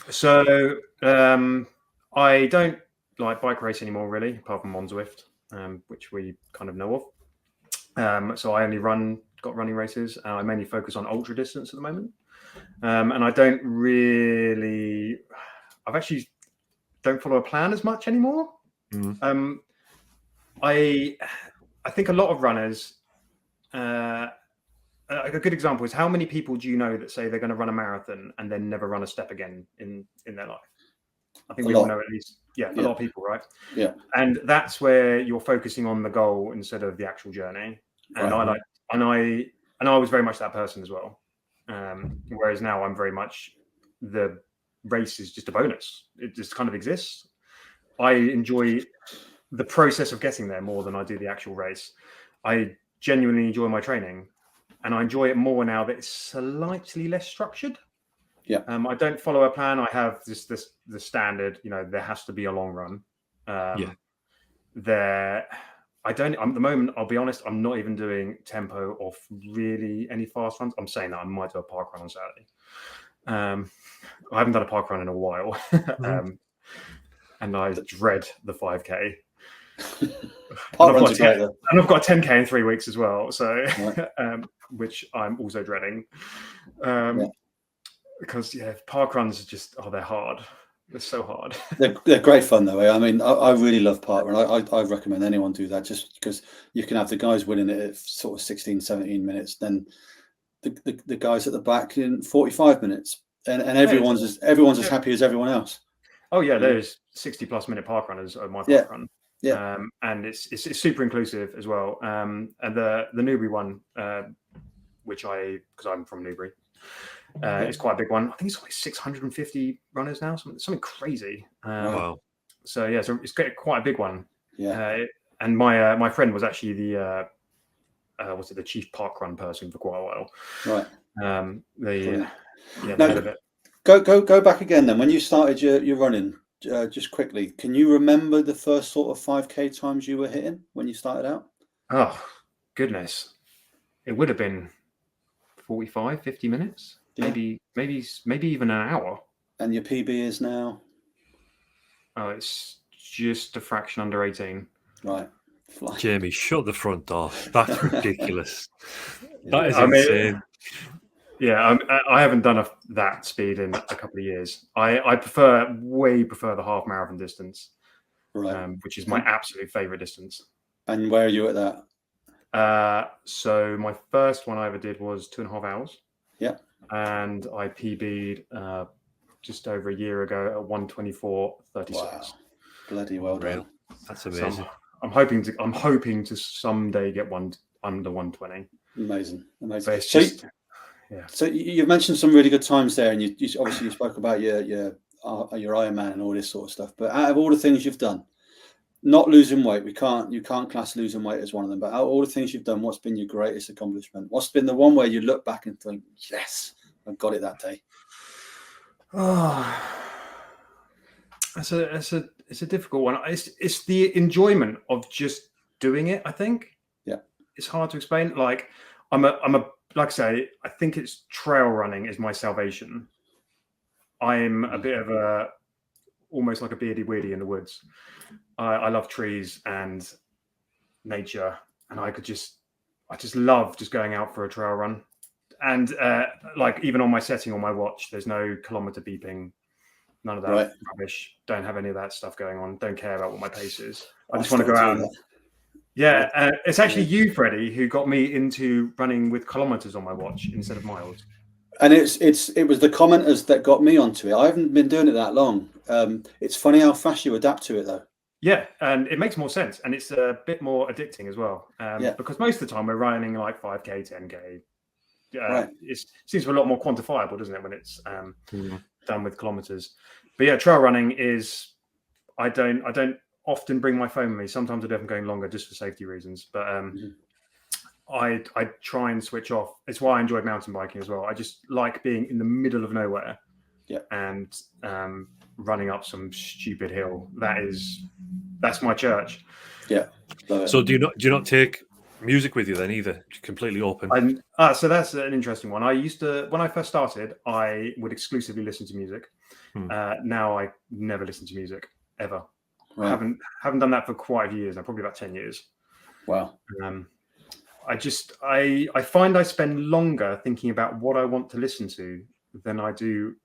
[SPEAKER 3] So I don't like bike race anymore, really, apart from on Zwift, which we kind of know of. So I only got running races. I mainly focus on ultra distance at the moment. And I don't really... I've actually don't follow a plan as much anymore. I think a lot of runners. A good example is, how many people do you know that say they're going to run a marathon and then never run a step again in their life? I think we all know at least, a lot of people, right?
[SPEAKER 1] Yeah.
[SPEAKER 3] And that's where you're focusing on the goal instead of the actual journey. And I was very much that person as well. Whereas now I'm very much, the race is just a bonus. It just kind of exists. I enjoy the process of getting there more than I do the actual race. I genuinely enjoy my training, and I enjoy it more now that it's slightly less structured.
[SPEAKER 1] Yeah.
[SPEAKER 3] I don't follow a plan. I have the standard, there has to be a long run. I don't, at the moment, I'll be honest, I'm not even doing tempo or really any fast runs. I'm saying that I might do a park run on Saturday. I haven't done a park run in a while. And I dread the 5K.
[SPEAKER 1] Park runs are great, though.
[SPEAKER 3] And I've got a 10K in 3 weeks as well. So, which I'm also dreading. Because park runs are just, they're hard. They're so hard.
[SPEAKER 1] They're great fun though. I mean, I really love park run. I recommend anyone do that, just because you can have the guys winning it at sort of 16, 17 minutes, then the guys at the back in 45 minutes, and everyone's as happy as everyone else.
[SPEAKER 3] Oh yeah, there's 60+ minute park runners at my park run. Yeah. And it's super inclusive as well. And the Newbury one, because I'm from Newbury, it's quite a big one. I think it's like 650 runners now, something crazy.
[SPEAKER 2] Wow.
[SPEAKER 3] So yeah, so it's quite a big one.
[SPEAKER 1] Yeah.
[SPEAKER 3] And my friend was actually the chief park run person for quite a while.
[SPEAKER 1] Right.
[SPEAKER 3] The head of it.
[SPEAKER 1] Go back again then. When you started your running, just quickly, can you remember the first sort of 5K times you were hitting when you started out?
[SPEAKER 3] Oh goodness, it would have been 45, 50 minutes. Maybe even an hour. And
[SPEAKER 1] your PB is now?
[SPEAKER 3] Oh, it's just a fraction under 18.
[SPEAKER 1] Right.
[SPEAKER 2] Jamie, shut the front door. That's ridiculous. That is insane.
[SPEAKER 3] Yeah, I haven't done that speed in a couple of years. I way prefer the half marathon distance,
[SPEAKER 1] right?
[SPEAKER 3] Which is my absolute favorite distance.
[SPEAKER 1] And where are you at that?
[SPEAKER 3] So my first one I ever did was 2.5 hours.
[SPEAKER 1] Yeah.
[SPEAKER 3] And I PB'd just over a year ago at 1:24:36. Wow.
[SPEAKER 1] Bloody well done.
[SPEAKER 2] That's amazing.
[SPEAKER 3] So I'm hoping to someday get one under 1:20.
[SPEAKER 1] Amazing.
[SPEAKER 3] But it's just,
[SPEAKER 1] So you've mentioned some really good times there, and you obviously spoke about your Ironman and all this sort of stuff. But out of all the things you've done, not losing weight, you can't class losing weight as one of them. But out of all the things you've done, what's been your greatest accomplishment? What's been the one where you look back and think, yes, I got it that day?
[SPEAKER 3] Oh, it's a difficult one. It's the enjoyment of just doing it. I think.
[SPEAKER 1] Yeah.
[SPEAKER 3] It's hard to explain. Like like I say, I think it's trail running is my salvation. I'm a bit of almost like a beardy weirdy in the woods. I love trees and nature, and I just love just going out for a trail run. And like even on my setting on my watch, there's no kilometer beeping, none of that rubbish. Don't have any of that stuff going on. Don't care about what my pace is. I just want to go out. It's actually you, Freddie, who got me into running with kilometers on my watch instead of miles.
[SPEAKER 1] And it was the commenters that got me onto it. I haven't been doing it that long. It's funny how fast you adapt to it, though.
[SPEAKER 3] Yeah, and it makes more sense, and it's a bit more addicting as well. Because most of the time we're running like 5K, 10K. It seems a lot more quantifiable, doesn't it, when it's done with kilometers? But yeah, trail running is. I don't often bring my phone with me. Sometimes I do if I'm going longer just for safety reasons. But I try and switch off. It's why I enjoyed mountain biking as well. I just like being in the middle of nowhere.
[SPEAKER 1] Yeah.
[SPEAKER 3] And running up some stupid hill. That's my church.
[SPEAKER 1] Yeah.
[SPEAKER 2] So do you not take music with you then either? Completely open.
[SPEAKER 3] So that's an interesting one. I used to, when I first started, I would exclusively listen to music. Now I never listen to music ever. Right. I haven't done that for quite a few years now, probably about 10 years.
[SPEAKER 1] Wow.
[SPEAKER 3] I find I spend longer thinking about what I want to listen to than I do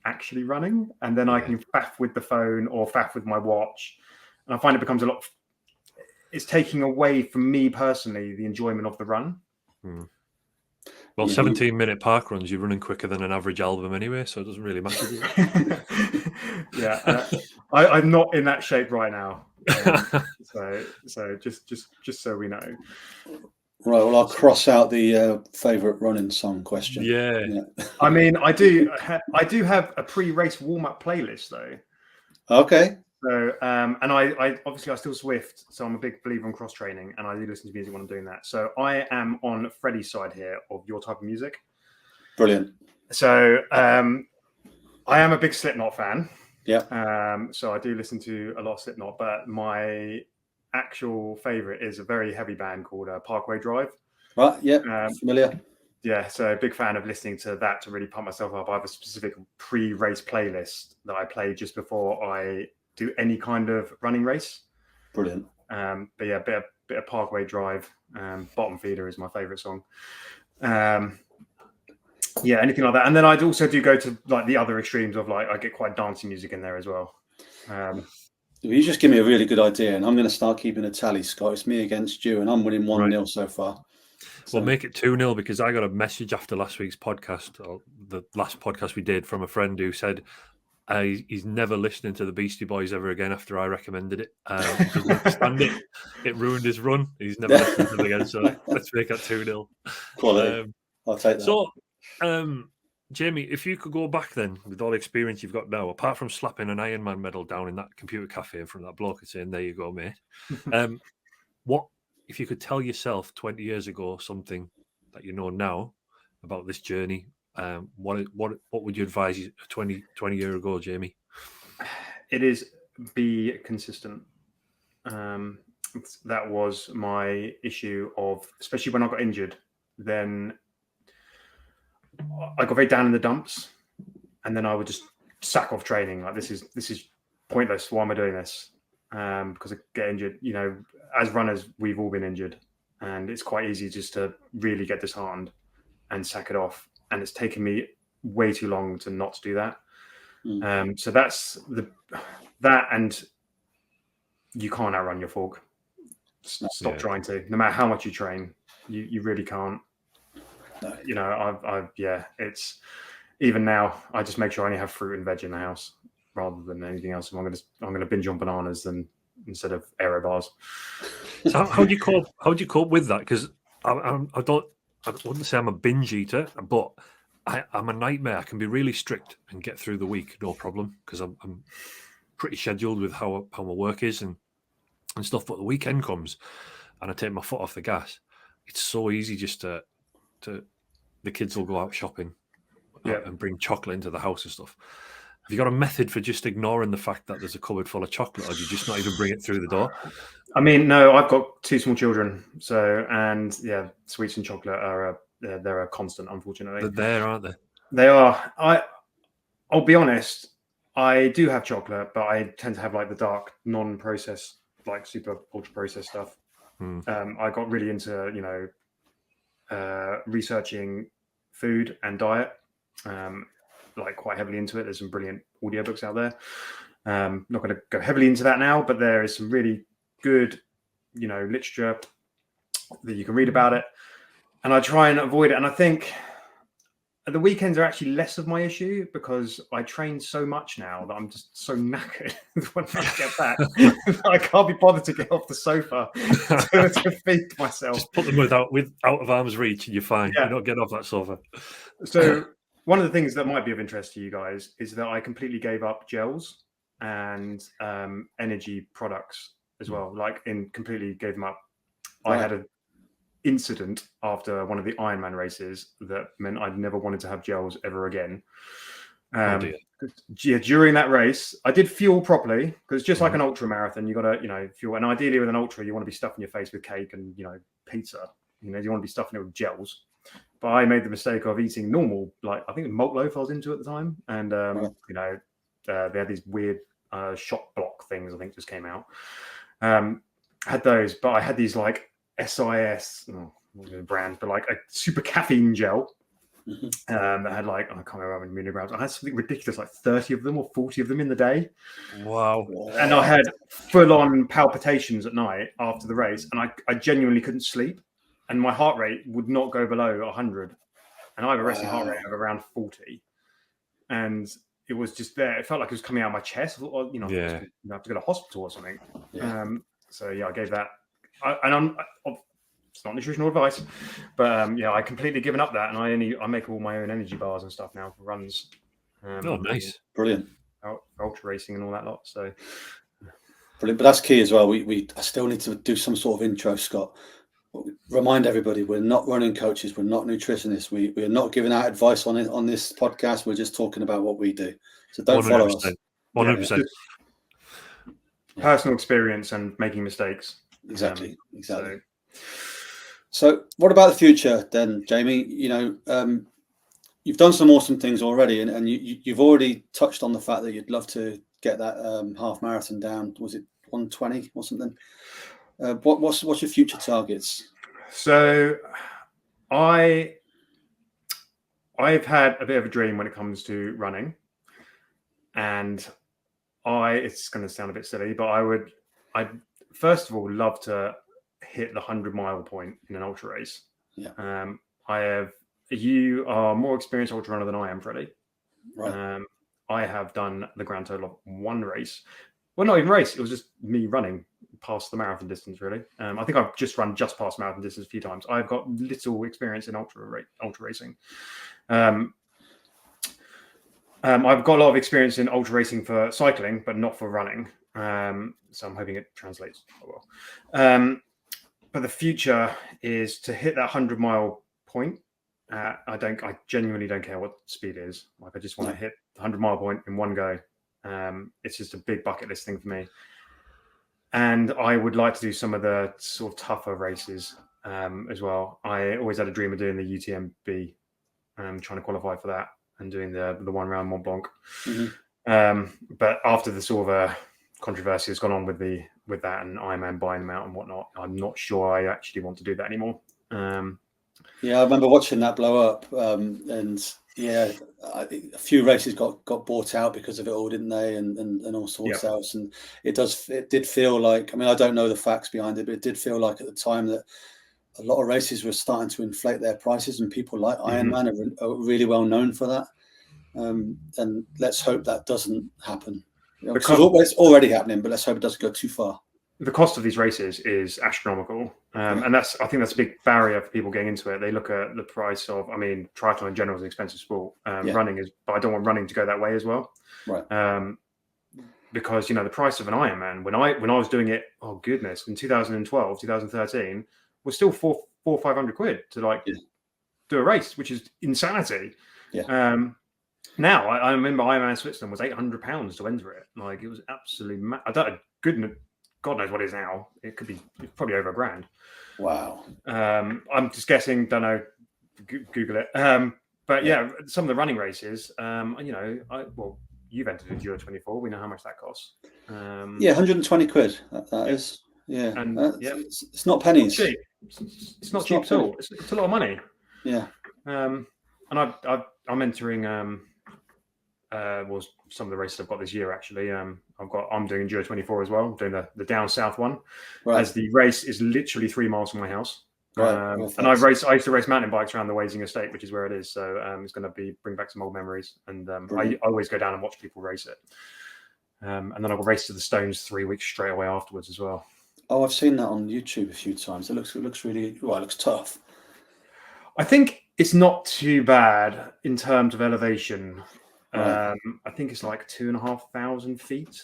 [SPEAKER 3] actually running, and then I can faff with the phone or faff with my watch, and I find it becomes it's taking away from me personally the enjoyment of the run.
[SPEAKER 2] Well, 17-minute park runs, you're running quicker than an average album anyway, so it doesn't really matter, does it?
[SPEAKER 3] Yeah, I'm not in that shape right now. So just so we know.
[SPEAKER 1] Right, well, I'll cross out the favourite running song question.
[SPEAKER 2] Yeah.
[SPEAKER 3] I mean, I do have a pre-race warm-up playlist though.
[SPEAKER 1] Okay.
[SPEAKER 3] So, and I obviously I still Swift, so I'm a big believer in cross training, and I do listen to music when I'm doing that. So I am on Freddie's side here of your type of music.
[SPEAKER 1] Brilliant.
[SPEAKER 3] So I am a big Slipknot fan.
[SPEAKER 1] Yeah.
[SPEAKER 3] So I do listen to a lot of Slipknot, but my actual favorite is a very heavy band called Parkway Drive.
[SPEAKER 1] Right. Yeah. Familiar.
[SPEAKER 3] Yeah, so big fan of listening to that to really pump myself up. I have a specific pre-race playlist that I play just before I do any kind of running race.
[SPEAKER 1] Brilliant.
[SPEAKER 3] But yeah, bit of Parkway Drive. Bottom Feeder is my favorite song. Yeah, anything like that. And then I also do go to like the other extremes of like I get quite dancey music in there as well.
[SPEAKER 1] You just give me a really good idea, and I'm going to start keeping a tally, Scott. It's me against you, and I'm winning 1-0 so far.
[SPEAKER 2] Well, make it 2-0 because I got a message after last week's podcast, or the last podcast we did, from a friend who said he's never listening to the Beastie Boys ever again after I recommended it. He doesn't understand it. It ruined his run. He's never listening to them again. So let's make that 2-0.
[SPEAKER 1] Quality. I'll take that.
[SPEAKER 2] So, Jamie, if you could go back then with all the experience you've got now, apart from slapping an Ironman medal down in that computer cafe in front of that bloke and saying, "There you go, mate." What if you could tell yourself 20 years ago something that you know now about this journey? What would you advise you 20 years ago, Jamie?
[SPEAKER 3] It is be consistent. That was my issue of, especially when I got injured, then I got very down in the dumps, and then I would just sack off training. Like this is pointless. Why am I doing this? Because I get injured. You know, as runners, we've all been injured, and it's quite easy just to really get disheartened and sack it off. And it's taken me way too long to not do that. So that's that, and you can't outrun your fork. Stop trying to. No matter how much you train, you really can't. No. You know, it's even now. I just make sure I only have fruit and veg in the house rather than anything else. I'm gonna binge on bananas instead of aero bars.
[SPEAKER 2] So how do you cope with that? Because I wouldn't say I'm a binge eater, but I'm a nightmare. I can be really strict and get through the week, no problem, because I'm pretty scheduled with how my work is and stuff. But the weekend comes and I take my foot off the gas. It's so easy just to the kids will go out shopping and bring chocolate into the house and stuff. Have you got a method for just ignoring the fact that there's a cupboard full of chocolate, or do you just not even bring it through the door?
[SPEAKER 3] I mean, no, I've got 2 small children, and sweets and chocolate are they're a constant, unfortunately.
[SPEAKER 2] They're there, aren't they?
[SPEAKER 3] They are. I'll be honest, I do have chocolate, but I tend to have like the dark, non-processed, like super ultra processed stuff. I got really into researching food and diet, like quite heavily into it. There's some brilliant audiobooks out there. Not going to go heavily into that now, but there is some really good, literature that you can read about it. And I try and avoid it. And I think the weekends are actually less of my issue because I train so much now that I'm just so knackered when I get back. I can't be bothered to get off the sofa to feed myself.
[SPEAKER 2] Just put them out of arm's reach and you're fine. Yeah. You don't get off that sofa.
[SPEAKER 3] So one of the things that might be of interest to you guys is that I completely gave up gels and energy products as well. Completely gave them up. Right. I had an incident after one of the Ironman races that meant I'd never wanted to have gels ever again. During that race, I did fuel properly because just like an ultra marathon, you got to, fuel. And ideally with an ultra, you want to be stuffing your face with cake and, pizza. You want to be stuffing it with gels. But I made the mistake of eating normal, like I think malt loaf I was into at the time. And, they had these weird shot block things, I think just came out. Had those, but I had these like SIS, brands, but like a super caffeine gel. that had like, I can't remember how many milligrams. I had something ridiculous, like 30 of them or 40 of them in the day.
[SPEAKER 2] Wow.
[SPEAKER 3] And I had full-on palpitations at night after the race, and I genuinely couldn't sleep, and my heart rate would not go below 100, and I have a resting heart rate of around 40, and it was just there. It felt like it was coming out of my chest. I thought, I have to go to hospital or something. So I gave that, it's not nutritional advice, but I completely given up that, and I make all my own energy bars and stuff now for runs.
[SPEAKER 2] Nice,
[SPEAKER 1] brilliant.
[SPEAKER 3] Ultra racing and all that lot. So
[SPEAKER 1] brilliant, but that's key as well. I still need to do some sort of intro, Scott. Remind everybody, we're not running coaches, we're not nutritionists, we are not giving out advice on this podcast. We're just talking about what we do. So don't 100%. Follow us.
[SPEAKER 2] 100%.
[SPEAKER 3] Personal experience and making mistakes.
[SPEAKER 1] Exactly. So what about the future then, Jamie? You've done some awesome things already, and you've already touched on the fact that you'd love to get that half marathon down. Was it 120 or something? What's your future targets?
[SPEAKER 3] So I've had a bit of a dream when it comes to running, and it's going to sound a bit silly, but I'd first of all love to hit the 100-mile point in an ultra race. You are more experienced ultra runner than I am, Freddie.
[SPEAKER 1] Right.
[SPEAKER 3] I have done the grand total of one race. Well, not even race. It was just me running past the marathon distance, really. I think I've just run just past marathon distance a few times. I've got little experience in ultra racing. I've got a lot of experience in ultra racing for cycling, but not for running. So I'm hoping it translates quite well. But the future is to hit that 100-mile point. I genuinely don't care what speed is. Like, I just want to hit the 100-mile point in one go. It's just a big bucket list thing for me. And I would like to do some of the sort of tougher races as well. I always had a dream of doing the UTMB, trying to qualify for that and doing the one round Mont Blanc. But after the sort of controversy has gone on with that and Ironman buying them out and whatnot, I'm not sure I actually want to do that anymore.
[SPEAKER 1] I remember watching that blow up, and a few races got bought out because of it all, didn't they? And all sorts else. And it did feel like, I mean, I don't know the facts behind it, but it did feel like at the time that a lot of races were starting to inflate their prices, and people like Ironman are really well known for that. And let's hope that doesn't happen. Because it's already happening, but let's hope it doesn't go too far.
[SPEAKER 3] The cost of these races is astronomical, and I think that's a big barrier for people getting into it. They look at the price of, I mean, triathlon in general is an expensive sport. Running is, but I don't want running to go that way as well.
[SPEAKER 1] Right.
[SPEAKER 3] Because the price of an Ironman when I was doing it, oh goodness, in 2012, 2013, was still £400-500 to do a race, which is insanity. Now I remember Ironman Switzerland was £800 to enter it. Like, it was absolutely God knows what it is now. It's probably over £1,000.
[SPEAKER 1] Wow.
[SPEAKER 3] I'm just guessing. Don't know. Google it. But some of the running races. You've entered Enduro 24. We know how much that costs.
[SPEAKER 1] £120. That is. Yeah.
[SPEAKER 3] And
[SPEAKER 1] it's not pennies.
[SPEAKER 3] It's not cheap at all. It's a lot of money.
[SPEAKER 1] Yeah.
[SPEAKER 3] And I'm entering. Some of the races I've got this year, actually. I'm doing Enduro 24 as well. I'm doing the down south one, as the race is literally 3 miles from my house. And I used to race mountain bikes around the Wasing Estate, which is where it is. So it's going to bring back some old memories. And I always go down and watch people race it. And then I'll race to the Stones 3 weeks straight away afterwards as well.
[SPEAKER 1] Oh, I've seen that on YouTube a few times. It looks really well. It looks tough.
[SPEAKER 3] I think it's not too bad in terms of elevation.
[SPEAKER 1] Right.
[SPEAKER 3] I think it's like 2,500 feet,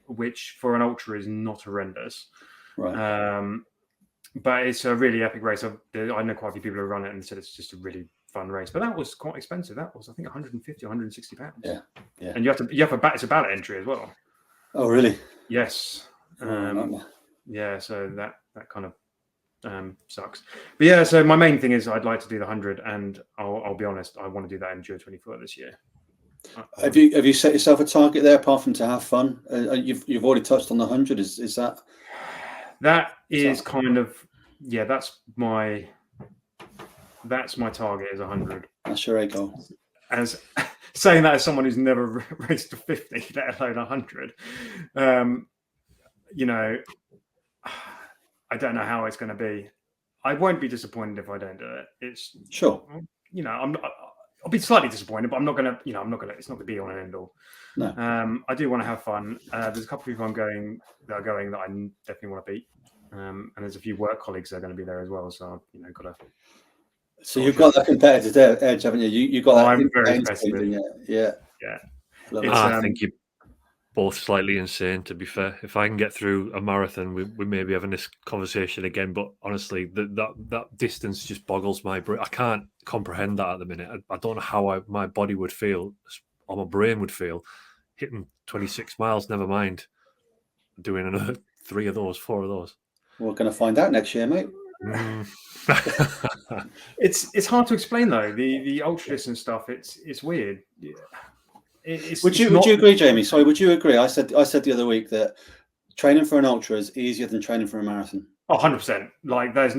[SPEAKER 3] which for an ultra is not horrendous.
[SPEAKER 1] Right.
[SPEAKER 3] But it's a really epic race. I know quite a few people who run it and said it's just a really fun race. But that was quite expensive. That was, I think, 150, 160 pounds.
[SPEAKER 1] Yeah.
[SPEAKER 3] And you have it's a ballot entry as well.
[SPEAKER 1] Oh, really?
[SPEAKER 3] Yes. So that kind of sucks. But so my main thing is I'd like to do the 100, and I'll be honest, I want to do that in Enduro 24 this year.
[SPEAKER 1] Have you set yourself a target there apart from to have fun? You've already touched on the 100. Is that?
[SPEAKER 3] That is kind of that's my. That's my target, is 100.
[SPEAKER 1] That's your A goal.
[SPEAKER 3] As saying that as someone who's never raced a 50, let alone 100, you know, I don't know how it's going to be. I won't be disappointed if I don't do it. It's
[SPEAKER 1] sure.
[SPEAKER 3] You know, I'll be slightly disappointed, but I'm not going to. You know, I'm not going to. It's not going to be on an end all.
[SPEAKER 1] No.
[SPEAKER 3] I do want to have fun. There's a couple of people that I definitely want to beat. And there's a few work colleagues that are going to be there as well. So got to.
[SPEAKER 1] So you've got that competitive edge, haven't you? You got that.
[SPEAKER 3] I'm very competitive.
[SPEAKER 1] Yeah.
[SPEAKER 2] I think you're both slightly insane, to be fair. If I can get through a marathon, we may be having this conversation again. But honestly, that distance just boggles my brain. I can't comprehend that at the minute. I don't know how my body would feel, or my brain would feel, hitting 26 miles. Never mind doing another 3 of those, 4 of those.
[SPEAKER 1] We're going to find out next year, mate.
[SPEAKER 3] It's hard to explain though. The ultra distance stuff. It's weird. Yeah.
[SPEAKER 1] Would you agree, Jamie? Sorry, would you agree? I said the other week that training for an ultra is easier than training for a marathon.
[SPEAKER 3] 100%. Like there's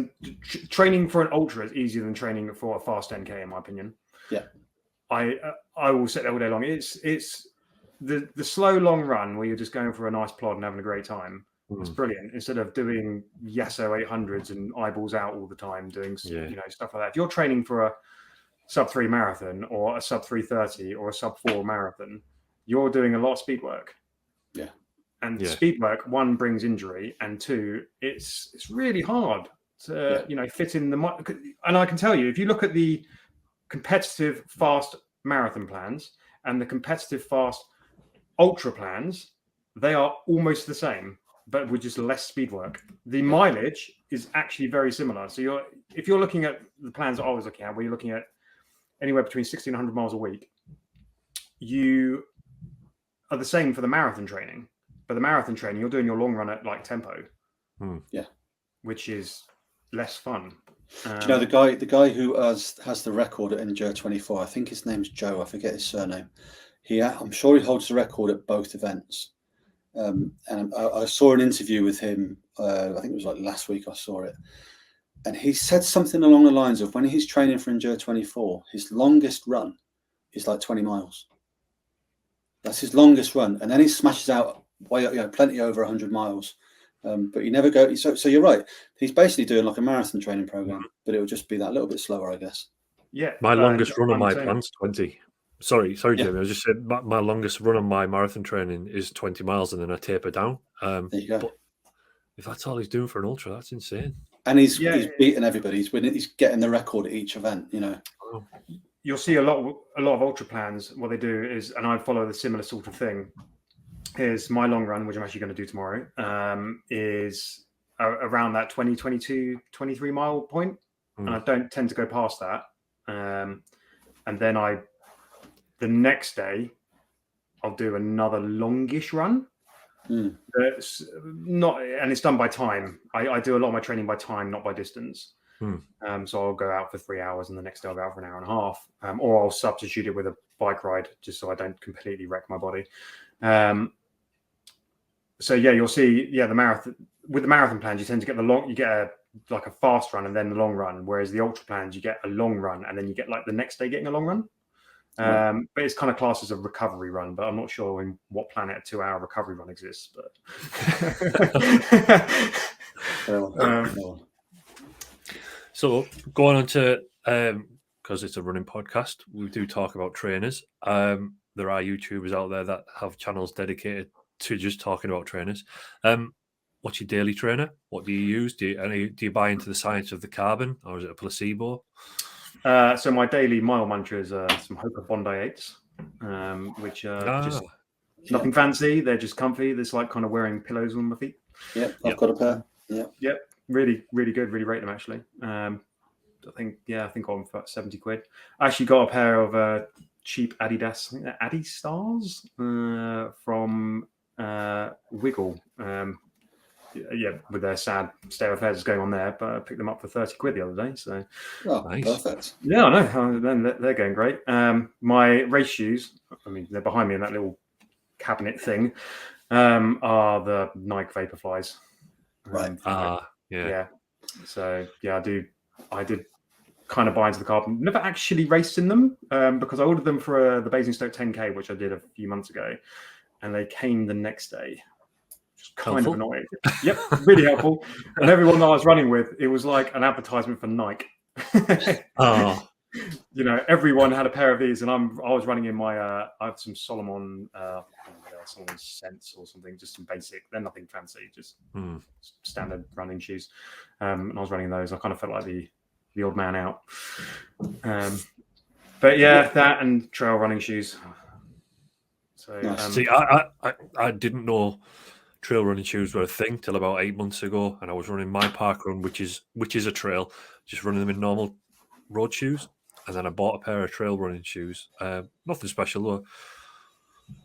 [SPEAKER 3] training for an ultra is easier than training for a fast 10K, in my opinion.
[SPEAKER 1] Yeah,
[SPEAKER 3] I will sit there all day long. It's the slow long run where you're just going for a nice plod and having a great time. It's brilliant. Instead of doing Yeso 800s and eyeballs out all the time, doing stuff like that. If you're training for a sub 3 marathon or a sub 3:30 or a sub 4 marathon, you're doing a lot of speed work.
[SPEAKER 1] Yeah.
[SPEAKER 3] And speed work, 1, brings injury, and 2, it's really hard to fit in the. And I can tell you, if you look at the competitive fast marathon plans and the competitive fast ultra plans, they are almost the same, but with just less speed work. The mileage is actually very similar. So if you're looking at the plans that I was looking at, where you're looking at anywhere between 1,600 miles a week, you are the same for the marathon training. But the marathon training, you're doing your long run at like tempo, which is less fun.
[SPEAKER 1] Do you know the guy who has the record at Endure 24? I think his name's Joe. I forget his surname. I'm sure he holds the record at both events. And I saw an interview with him. I think it was like last week. I saw it, and he said something along the lines of when he's training for Endure 24, his longest run is like 20 miles. That's his longest run, and then he smashes out plenty over 100 miles. But you never go. So you're right. He's basically doing like a marathon training program, but it will just be that little bit slower, I guess.
[SPEAKER 3] Yeah.
[SPEAKER 2] My longest run on my plan's 20. Sorry, Jamie. I was just saying my longest run on my marathon training is 20 miles, and then I taper down.
[SPEAKER 1] There you go.
[SPEAKER 2] But if that's all he's doing for an ultra, that's insane.
[SPEAKER 1] And he's beating everybody. He's winning. He's getting the record at each event.
[SPEAKER 3] You'll see a lot of ultra plans. What they do is, and I follow the similar sort of thing. Is my long run, which I'm actually going to do tomorrow, is around that 20, 22, 23 mile point. And I don't tend to go past that. And then the next day, I'll do another longish run. It's not, and it's done by time. I do a lot of my training by time, not by distance. So I'll go out for 3 hours, and the next day I'll go out for an hour and a half, or I'll substitute it with a bike ride just so I don't completely wreck my body. So you'll see, the marathon with the marathon plans, you tend to get like a fast run and then the long run, whereas the ultra plans, you get a long run and then you get like the next day getting a long run. But it's kind of classed as a recovery run, but I'm not sure in what planet a 2-hour recovery run exists. But
[SPEAKER 2] so going on to because it's a running podcast, we do talk about trainers. There are YouTubers out there that have channels dedicated to just talking about trainers. What's your daily trainer? What do you use? Do you buy into the science of the carbon, or is it a placebo?
[SPEAKER 3] So my daily mile mantra is some Hoka Bondi 8s, which are just nothing fancy. They're just comfy. There's like kind of wearing pillows on my feet.
[SPEAKER 1] Yeah, I've got a pair. Yeah.
[SPEAKER 3] Really, really good. Really rate them actually. I think I'm for 70 quid. I actually got a pair of cheap Adidas, I think they're Adi Stars from Wiggle. With their sad state of affairs going on there, but I picked them up for 30 quid the other day. So
[SPEAKER 1] nice. Perfect.
[SPEAKER 3] Yeah, I know. Then they're going great. My race shoes, I mean, they're behind me in that little cabinet thing, are the Nike Vaporflies.
[SPEAKER 1] Right.
[SPEAKER 3] Yeah. So I did a kind of buy into the carb. Never actually raced in them because I ordered them for the Basingstoke 10K, which I did a few months ago, and they came the next day. Just kind of annoying. Yep, really helpful. And everyone that I was running with, it was like an advertisement for Nike.
[SPEAKER 2] Oh.
[SPEAKER 3] You know, everyone had a pair of these, and I was running in my I have some Solomon Sense or something, just some basic. They're nothing fancy, just standard running shoes. And I was running those. I kind of felt like the old man out. But yeah, that and trail running shoes. So
[SPEAKER 2] see, I didn't know trail running shoes were a thing till about 8 months ago, and I was running my park run, which is a trail, just running them in normal road shoes. And then I bought a pair of trail running shoes. Nothing special though.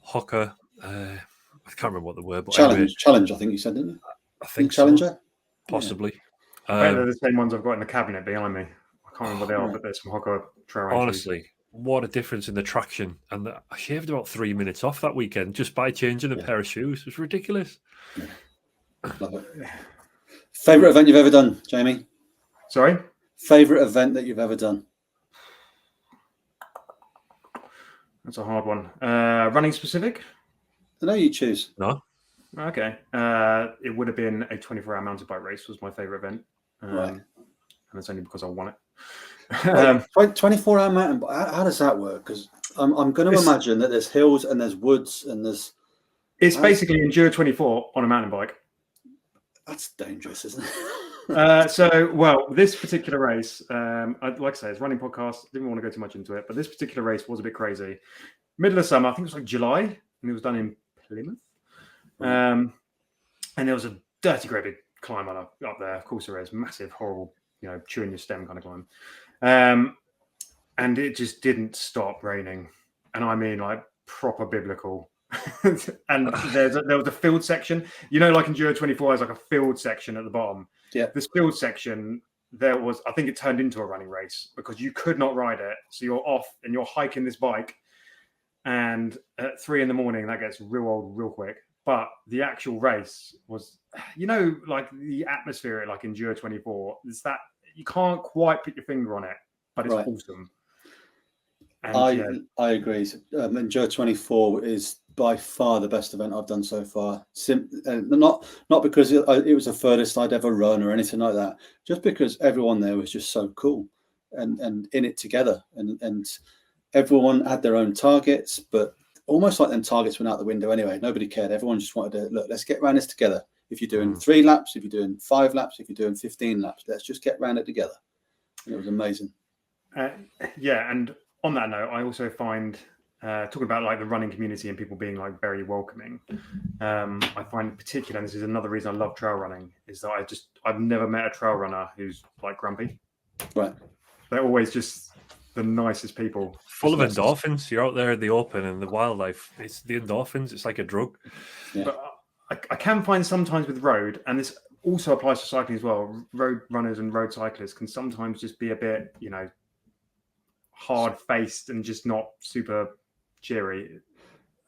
[SPEAKER 2] Hocker. I can't remember what they were, but
[SPEAKER 1] Challenge, I think you said, didn't you?
[SPEAKER 2] I think
[SPEAKER 1] Challenger,
[SPEAKER 2] so, possibly.
[SPEAKER 3] I bet they're the same ones I've got in the cabinet behind me. I can't remember what they are, but there's some Hocker trail running
[SPEAKER 2] honestly, shoes. What a difference in the traction! And I shaved about 3 minutes off that weekend just by changing a pair of shoes. It was ridiculous.
[SPEAKER 1] Yeah. Love it. Favorite event you've ever done, Jamie?
[SPEAKER 3] Sorry?
[SPEAKER 1] Favorite event that you've ever done?
[SPEAKER 3] That's a hard one. Running specific?
[SPEAKER 1] No, you choose.
[SPEAKER 2] No.
[SPEAKER 3] Okay. It would have been a 24-hour mountain bike race was my favorite event.
[SPEAKER 1] Right.
[SPEAKER 3] And it's only because I won it.
[SPEAKER 1] 24-hour mountain bike. How does that work? Because I'm going to imagine that there's hills and there's woods and there's...
[SPEAKER 3] It's basically Enduro 24 on a mountain bike.
[SPEAKER 1] That's dangerous, isn't it?
[SPEAKER 3] This particular race, like I say, it's running podcast. Didn't want to go too much into it, but this particular race was a bit crazy. Middle of summer, I think it was like July, and it was done in Plymouth. And there was a dirty, great big climb up there. Of course, there is massive, horrible, chewing your stem kind of climb. And it just didn't stop raining, and I mean like proper biblical. And there was a field section, like Enduro 24 has like a field section at the bottom.
[SPEAKER 1] Yeah,
[SPEAKER 3] this field section, I think it turned into a running race because you could not ride it, so you're off and you're hiking this bike, and at 3 a.m, that gets real old real quick. But the actual race was, like the atmosphere like Enduro 24 is that you can't quite put your finger on it, but it's awesome. And,
[SPEAKER 1] I agree. Enduro 24 is by far the best event I've done so far. Not because it was the furthest I'd ever run or anything like that. Just because everyone there was just so cool and in it together, and everyone had their own targets, but almost like them targets went out the window anyway. Nobody cared. Everyone just wanted to look. Let's get around this together. If you're doing 3 laps, if you're doing 5 laps, if you're doing 15 laps, let's just get around it together. And it was amazing.
[SPEAKER 3] And on that note, I also find talking about like the running community and people being like very welcoming. I find particularly, and this is another reason I love trail running, is that I've never met a trail runner who's like grumpy.
[SPEAKER 1] Right.
[SPEAKER 3] They're always just the nicest people.
[SPEAKER 2] Full of endorphins. You're out there in the open and the wildlife. It's the endorphins. It's like a drug.
[SPEAKER 1] Yeah.
[SPEAKER 3] But I can find sometimes with road, and this also applies to cycling as well. Road runners and road cyclists can sometimes just be a bit, hard-faced and just not super cheery.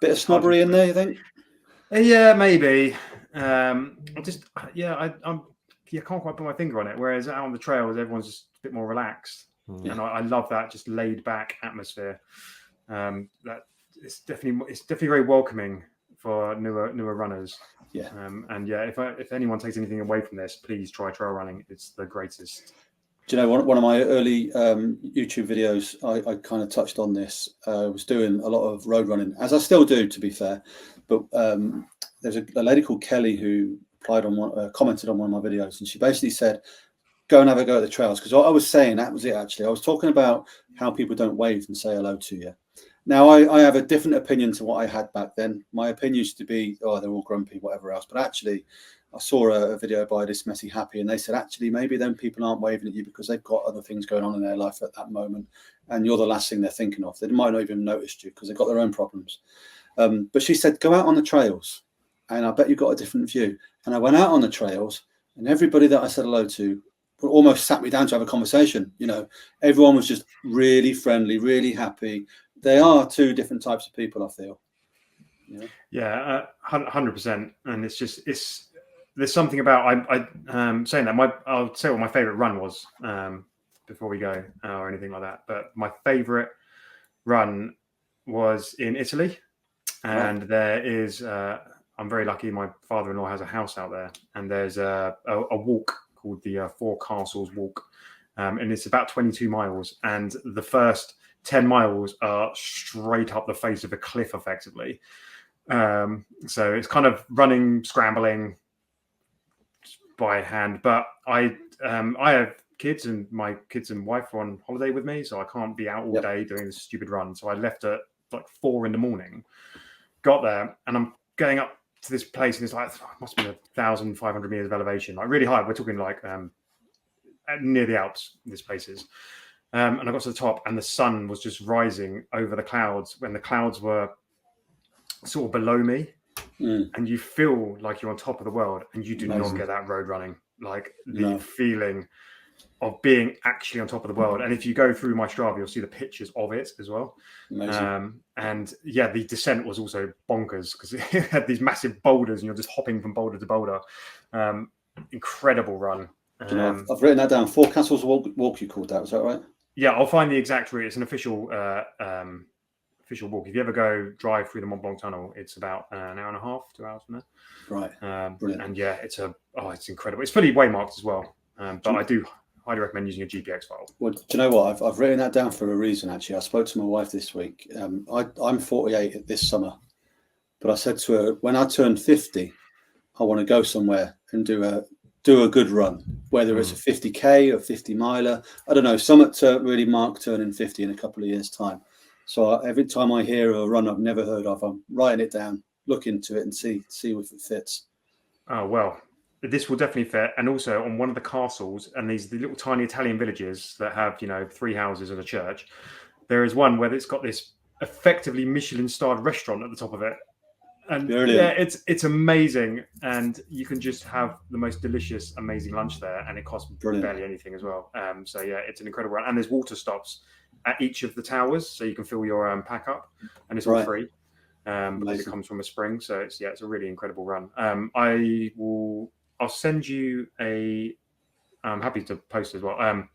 [SPEAKER 1] Bit of snobbery in there, you think?
[SPEAKER 3] Yeah, maybe. I can't quite put my finger on it. Whereas out on the trails, everyone's just a bit more relaxed, and I love that just laid-back atmosphere. That it's definitely very welcoming for newer runners.
[SPEAKER 1] Yeah.
[SPEAKER 3] If anyone takes anything away from this, please try trail running. It's the greatest.
[SPEAKER 1] Do you know, one of my early YouTube videos, I kind of touched on this. I was doing a lot of road running, as I still do, to be fair. But there's a lady called Kelly who commented on one of my videos, and she basically said, go and have a go at the trails. Because I was saying, that was it, actually. I was talking about how people don't wave and say hello to you. Now, I have a different opinion to what I had back then. My opinion used to be, they're all grumpy, whatever else. But actually, I saw a video by This Messy Happy, and they said, actually, maybe then people aren't waving at you because they've got other things going on in their life at that moment, and you're the last thing they're thinking of. They might not even noticed you because they've got their own problems. But she said, go out on the trails, and I bet you got a different view. And I went out on the trails, and everybody that I said hello to almost sat me down to have a conversation. Everyone was just really friendly, really happy. They are 2 different types of people, I feel.
[SPEAKER 3] Yeah, 100%. And there's something about saying that I'll say what my favorite run was. before we go or anything like that. But my favourite run was in Italy, and there is. I'm very lucky. My father-in-law has a house out there, and there's a walk called the Four Castles Walk, and it's about 22 miles. And the first 10 miles are straight up the face of a cliff, effectively. So it's kind of running, scrambling by hand. But I have kids, and my kids and wife are on holiday with me, so I can't be out all day doing this stupid run. So I left at like 4 a.m. Got there, and I'm going up to this place, and it's like it must be 1,500 meters of elevation, like really high. We're talking like near the Alps. This place is, and I got to the top, and the sun was just rising over the clouds when the clouds were sort of below me, and you feel like you're on top of the world, and you do not get that road running. Like the feeling of being actually on top of the world. And if you go through my Strava, you'll see the pictures of it as well. And yeah, the descent was also bonkers because it had these massive boulders and you're just hopping from boulder to boulder. Incredible run.
[SPEAKER 4] I've written that down. Four Castles Walk, you called that. Was that right?
[SPEAKER 3] Yeah, I'll find the exact route. It's an official official walk. If you ever drive through the Mont Blanc tunnel, it's about an hour and a half, 2 hours from there.
[SPEAKER 4] Right. Brilliant.
[SPEAKER 3] And yeah, it's incredible. It's fully waymarked as well. But I do highly recommend using a GPX file.
[SPEAKER 4] Well, do you know what? I've written that down for a reason, actually. I spoke to my wife this week. I'm 48 this summer, but I said to her, when I turn 50, I want to go somewhere and do a good run, whether it's a 50K or 50 miler. I don't know, something to really mark turning 50 in a couple of years' time. So every time I hear a run I've never heard of, I'm writing it down, look into it and see if it fits.
[SPEAKER 3] Oh, well, this will definitely fit. And also on one of the castles, and the little tiny Italian villages that have, 3 houses and a church, there is one where it's got this effectively Michelin-starred restaurant at the top of it. And yeah, it's amazing. And you can just have the most delicious, amazing lunch there. And it costs barely anything as well. So yeah, it's an incredible run. And there's water stops at each of the towers. So you can fill your pack up, and it's all free. Because it comes from a spring. So it's a really incredible run. I'll send you I'm happy to post as well.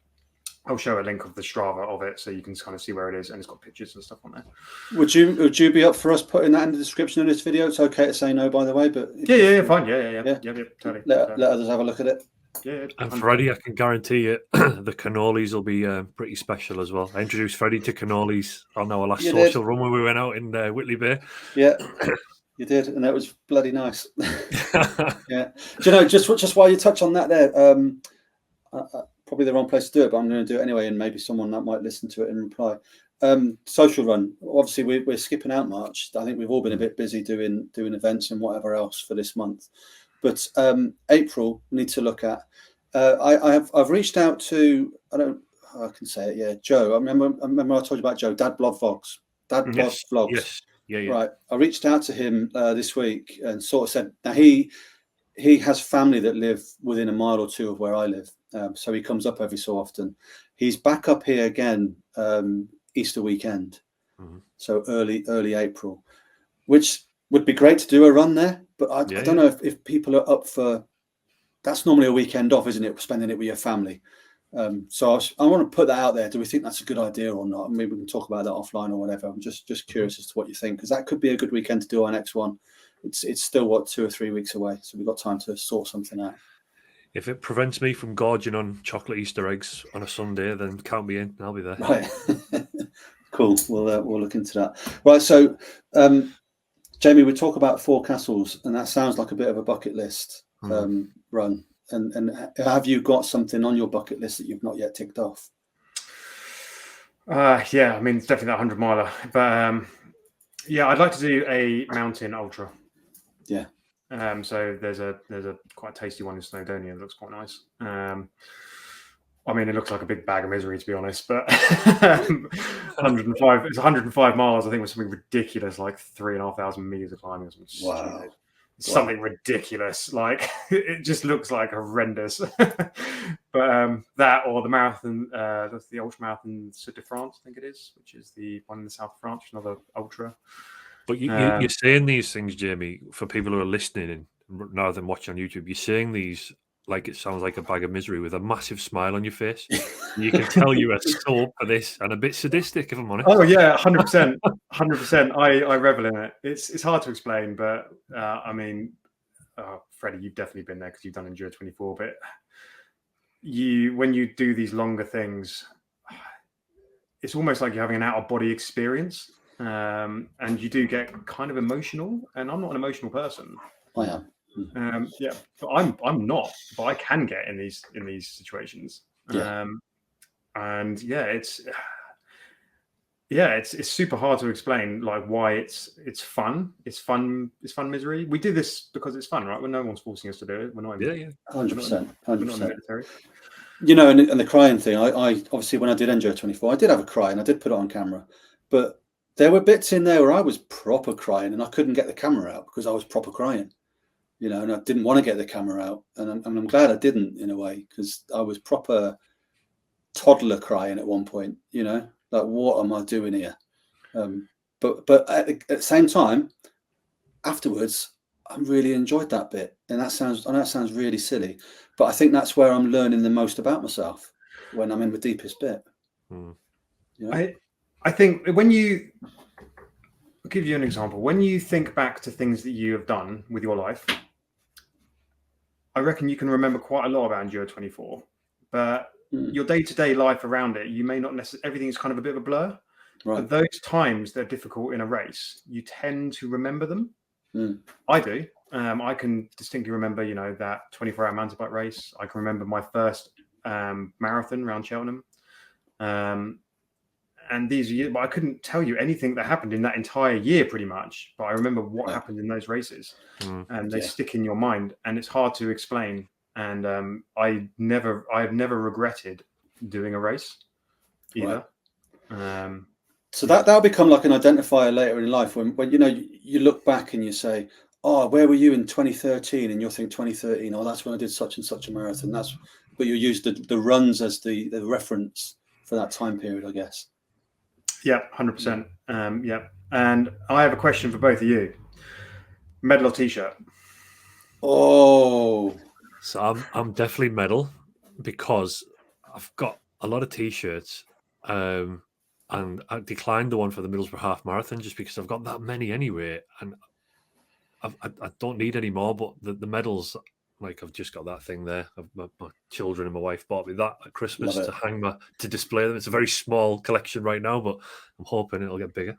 [SPEAKER 3] I'll show a link of the Strava of it so you can kind of see where it is, and it's got pictures and stuff on there.
[SPEAKER 4] Would you be up for us putting that in the description of this video? It's okay to say no, by the way, but
[SPEAKER 3] yeah, fine. Yeah, totally.
[SPEAKER 4] Let others have a look at it.
[SPEAKER 3] Yeah,
[SPEAKER 2] and Freddie, I can guarantee you, the cannolis will be pretty special as well. I introduced Freddie to cannolis on our last social run when we went out in Whitley Bay.
[SPEAKER 4] Yeah, you did, and that was bloody nice. Yeah, do you know, just while you touch on that there, probably the wrong place to do it, but I'm going to do it anyway, and maybe someone that might listen to it and reply. Social run. Obviously, we're skipping out March. I think we've all been a bit busy doing events and whatever else for this month. But April, we need to look at. I've reached out to, I can say it. Yeah, Joe. I remember I told you about Joe. Dad Blog Vlogs. Vlogs.
[SPEAKER 2] Yes. Yeah.
[SPEAKER 4] Right. I reached out to him this week and sort of said, now he has family that live within a mile or two of where I live, so he comes up every so often. He's back up here again Easter weekend, so early April, which would be great to do a run there. But I don't know if people are up for. That's normally a weekend off, isn't it? Spending it with your family. So I want to put that out there. Do we think that's a good idea or not? Maybe we can talk about that offline or whatever. I'm just curious as to what you think, because that could be a good weekend to do our next one. It's still 2 or 3 weeks away, so we've got time to sort something out.
[SPEAKER 2] If it prevents me from gorging on chocolate Easter eggs on a Sunday, then count me in. I'll be there.
[SPEAKER 4] Right. Cool. We'll look into that. Right. So, Jamie, we talk about Four Castles, and that sounds like a bit of a bucket list run. And have you got something on your bucket list that you've not yet ticked off?
[SPEAKER 3] Yeah, I mean, it's definitely that 100 miler, but yeah, I'd like to do a mountain ultra.
[SPEAKER 4] Yeah.
[SPEAKER 3] So there's a quite tasty one in Snowdonia that looks quite nice. I mean, it looks like a big bag of misery, to be honest, but 105. It's 105 miles. I think it was something ridiculous, like 3,500 meters of climbing or something.
[SPEAKER 4] Wow.
[SPEAKER 3] Stupid. Something ridiculous. Like it just looks like horrendous. But that or the marathon, that's the ultra marathon Sud de France, I think it is, which is the one in the south of France, another ultra.
[SPEAKER 2] But you're saying these things, Jamie, for people who are listening and rather than watching on YouTube. You're saying these like it sounds like a bag of misery with a massive smile on your face. You can tell you are so up for this and a bit sadistic, if I'm honest.
[SPEAKER 3] Oh yeah, 100%, 100%. I revel in it. It's hard to explain, but I mean, Freddie, you've definitely been there because you've done Endure 24. But when you do these longer things, it's almost like you're having an out of body experience, and you do get kind of emotional. And I'm not an emotional person.
[SPEAKER 4] I am.
[SPEAKER 3] Yeah, but I'm not. But I can get in these situations.
[SPEAKER 4] Yeah.
[SPEAKER 3] And it's super hard to explain, like, why it's fun. It's fun misery. We do this because it's fun, right? When no one's forcing us to do it. We're not.
[SPEAKER 4] 100%.
[SPEAKER 3] We're not in the military.
[SPEAKER 4] You know, and the crying thing. I obviously, when I did Endure 24, I did have a cry, and I did put it on camera. But there were bits in there where I was proper crying, and I couldn't get the camera out because I was proper crying. You know, and I didn't want to get the camera out, and I'm glad I didn't, in a way, because I was proper toddler crying at one point. You know, like, what am I doing here? But at the same time, afterwards, I really enjoyed that bit, and I know it sounds really silly, but I think that's where I'm learning the most about myself, when I'm in the deepest bit. You know?
[SPEAKER 3] I think when I'll give you an example. When you think back to things that you have done with your life, I reckon you can remember quite a lot about Endure 24, but your day-to-day life around it, you may not necessarily, everything's kind of a bit of a blur.
[SPEAKER 4] Right.
[SPEAKER 3] But those times that are difficult in a race, you tend to remember them. I do. I can distinctly remember, that 24-hour mountain bike race. I can remember my first marathon around Cheltenham. And these years, but I couldn't tell you anything that happened in that entire year, pretty much. But I remember what happened in those races, and they stick in your mind, and it's hard to explain. And I've never regretted doing a race either.
[SPEAKER 4] Right. So that'll become like an identifier later in life when you look back and you say, "Oh, where were you in 2013?" And you'll think 2013, "Oh, that's when I did such and such a marathon." But you use the runs as the reference for that time period, I guess.
[SPEAKER 3] Yeah, 100%. Yeah. And I have a question for both of you. Medal or t-shirt?
[SPEAKER 4] Oh.
[SPEAKER 2] So I'm definitely medal, because I've got a lot of t-shirts, and I declined the one for the Middlesbrough Half Marathon just because I've got that many anyway, and I don't need any more. But the medals, like, I've just got that thing there. My children and my wife bought me that at Christmas to display them. It's a very small collection right now, but I'm hoping it'll get bigger.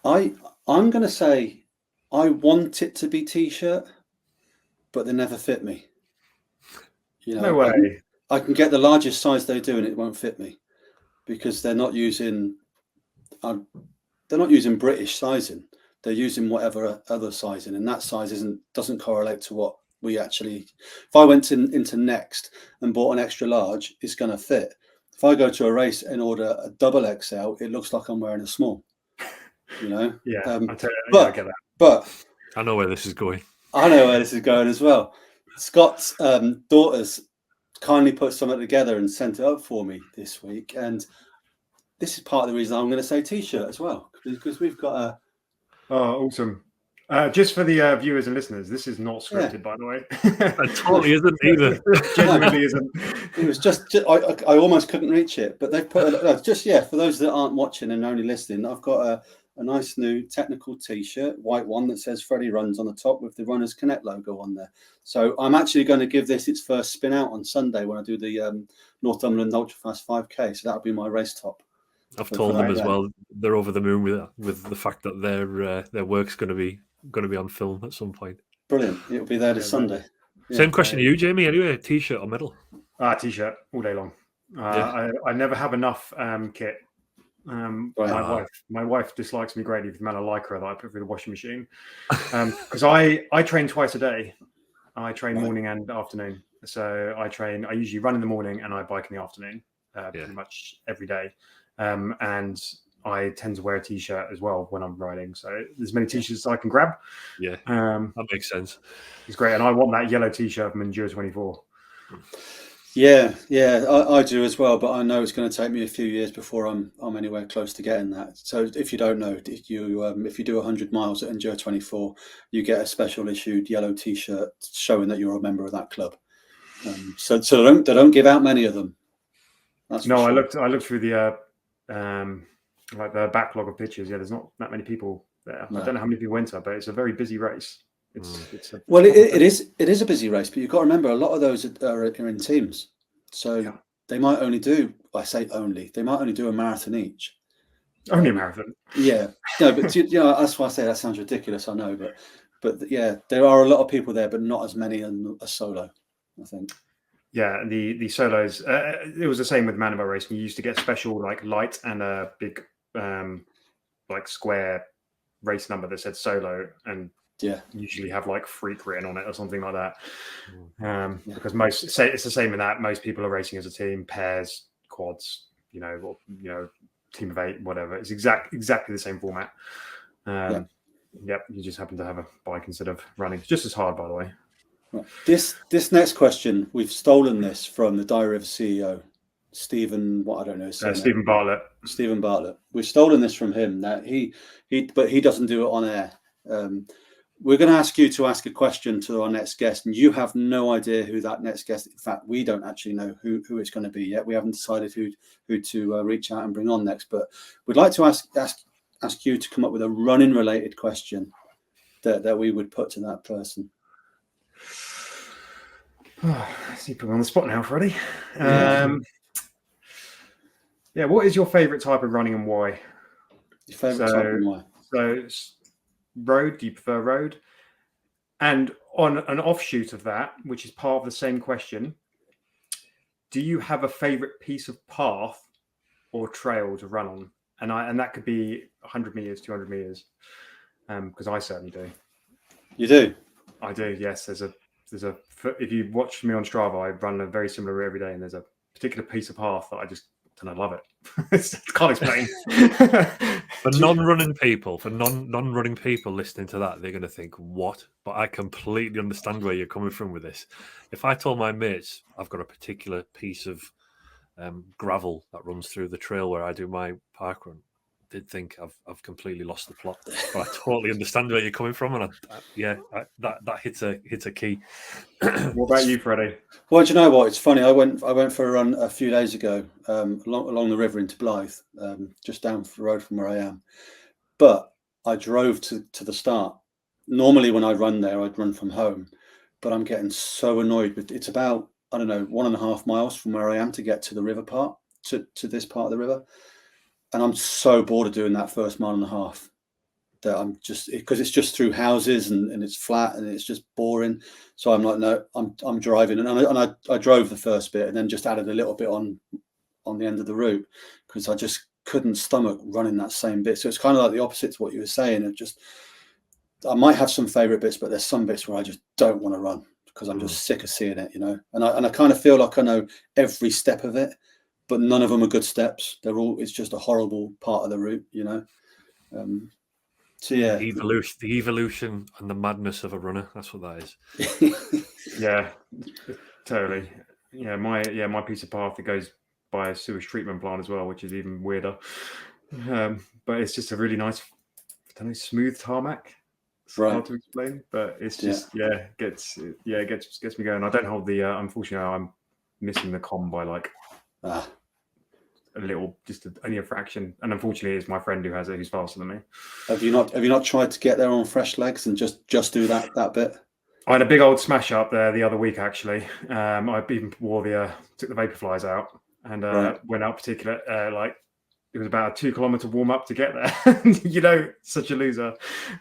[SPEAKER 4] I'm going to say I want it to be t-shirt, but they never fit me.
[SPEAKER 3] No way.
[SPEAKER 4] I can get the largest size they do, and it won't fit me because they're not using British sizing. They're using whatever other sizing, and that size doesn't correlate to what we actually. If I went into Next and bought an extra large, it's going to fit. If I go to a race and order a double XL, it looks like I'm wearing a small.
[SPEAKER 3] Yeah, I get that.
[SPEAKER 4] But
[SPEAKER 2] I know where this is going.
[SPEAKER 4] I know where this is going as well. Scott's daughters kindly put something together and sent it up for me this week, and this is part of the reason I'm going to say t-shirt as well, because we've got a.
[SPEAKER 3] Oh, awesome! Just for the viewers and listeners, this is not scripted, by the way.
[SPEAKER 2] It totally isn't either.
[SPEAKER 3] Genuinely isn't.
[SPEAKER 4] It was just I almost couldn't reach it, but they've put for those that aren't watching and only listening, I've got a nice new technical t-shirt, white one, that says Freddie Runs on the top with the Runners Connect logo on there. So I'm actually going to give this its first spin out on Sunday when I do the Northumberland Ultrafast 5K. So that'll be my race top.
[SPEAKER 2] I've told them as well. They're over the moon with the fact that their work's going to be on film at some point.
[SPEAKER 4] Brilliant! It'll be there this Sunday.
[SPEAKER 2] Yeah. Same question to you, Jamie. Anyway, t-shirt or medal?
[SPEAKER 3] T-shirt all day long. I never have enough kit. My wife dislikes me greatly for the amount of lycra that I put through the washing machine, because I train twice a day. I train morning and afternoon. So I usually run in the morning and I bike in the afternoon, pretty much every day. And I tend to wear a t-shirt as well when I'm riding. So there's many t-shirts as I can grab.
[SPEAKER 2] Yeah, that makes sense.
[SPEAKER 3] It's great. And I want that yellow t-shirt from Endure 24.
[SPEAKER 4] Yeah, I do as well, but I know it's going to take me a few years before I'm anywhere close to getting that. So if you don't know, if you do 100 miles at Endure 24, you get a special issued yellow t-shirt showing that you're a member of that club. So they don't give out many of them. That's
[SPEAKER 3] No,
[SPEAKER 4] for
[SPEAKER 3] I
[SPEAKER 4] sure.
[SPEAKER 3] looked through the like the backlog of pictures. Yeah, there's not that many people there.
[SPEAKER 4] No.
[SPEAKER 3] I don't know how many people enter, but it's a very busy race. It's a
[SPEAKER 4] Well, it is a busy race, but you've got to remember a lot of those are in teams, so
[SPEAKER 3] Yeah.
[SPEAKER 4] they might only do. I say only. They might only do a marathon each.
[SPEAKER 3] only a marathon.
[SPEAKER 4] Yeah, no, but that's why I say that sounds ridiculous. I know, but yeah, there are a lot of people there, but not as many as solo, I think.
[SPEAKER 3] Yeah, and the solos. It was the same with Manama race. We used to get special like light and a big like square race number that said solo, and usually have like freak written on it or something like that. Because it's the same in that most people are racing as a team, pairs, quads, team of 8, whatever. It's exactly the same format. Yep, you just happen to have a bike instead of running. It's just as hard, by the way.
[SPEAKER 4] Right. This next question, we've stolen this from the Diary of a CEO, Stephen. What I don't know.
[SPEAKER 3] Stephen Bartlett.
[SPEAKER 4] Stephen Bartlett. We've stolen this from him. That but he doesn't do it on air. We're going to ask you to ask a question to our next guest, and you have no idea who that next guest. In fact, we don't actually know who it's going to be yet. We haven't decided who to reach out and bring on next. But we'd like to ask you to come up with a running related question that we would put to that person.
[SPEAKER 3] So you put me on the spot now, Freddie. What is your favourite type of running and why?
[SPEAKER 4] Your favourite type and why?
[SPEAKER 3] So, road, do you prefer road? And on an offshoot of that, which is part of the same question, do you have a favourite piece of path or trail to run on? And that could be 100 meters, 200 meters, because I certainly do.
[SPEAKER 4] You do?
[SPEAKER 3] I do, yes. There's a if you watch me on Strava, I run a very similar route every day, and there's a particular piece of path that I just love it. Can't explain.
[SPEAKER 2] For non-running people listening to that, they're going to think, what? But I completely understand where you're coming from with this. If I told my mates I've got a particular piece of gravel that runs through the trail where I do my park run, they'd think I've completely lost the plot. But I totally understand where you're coming from, and that hits a key.
[SPEAKER 3] What about you, Freddie?
[SPEAKER 4] Well, do you know what? It's funny. I went for a run a few days ago along the river into Blythe, just down the road from where I am. But I drove to the start. Normally, when I run there, I'd run from home. But I'm getting so annoyed with it's about 1.5 miles from where I am to get to the river part to this part of the river, and I'm so bored of doing that first 1.5 miles. That I'm just because it's just through houses and it's flat and it's just boring. So I'm like, no, I'm driving, and I drove the first bit and then just added a little bit on the end of the route because I just couldn't stomach running that same bit. So it's kind of like the opposite to what you were saying. I might have some favorite bits, but there's some bits where I just don't want to run because I'm just sick of seeing it, And I kind of feel like I know every step of it, but none of them are good steps. It's just a horrible part of the route, So yeah,
[SPEAKER 2] the evolution and the madness of a runner. That's what that is.
[SPEAKER 3] Yeah, totally. Yeah, my piece of path that goes by a sewage treatment plant as well, which is even weirder. But it's just a really nice, smooth tarmac. It's hard to explain, but it's just gets me going. I don't hold the. Unfortunately, I'm missing the com by like. A little, only a fraction, and unfortunately, it's my friend who has it, who's faster than me. Have you not tried to get there on fresh legs and just do that bit? I had a big old smash up there the other week, actually. I even took the Vaporflies out and went out particular it was about a 2 kilometer warm up to get there. Such a loser.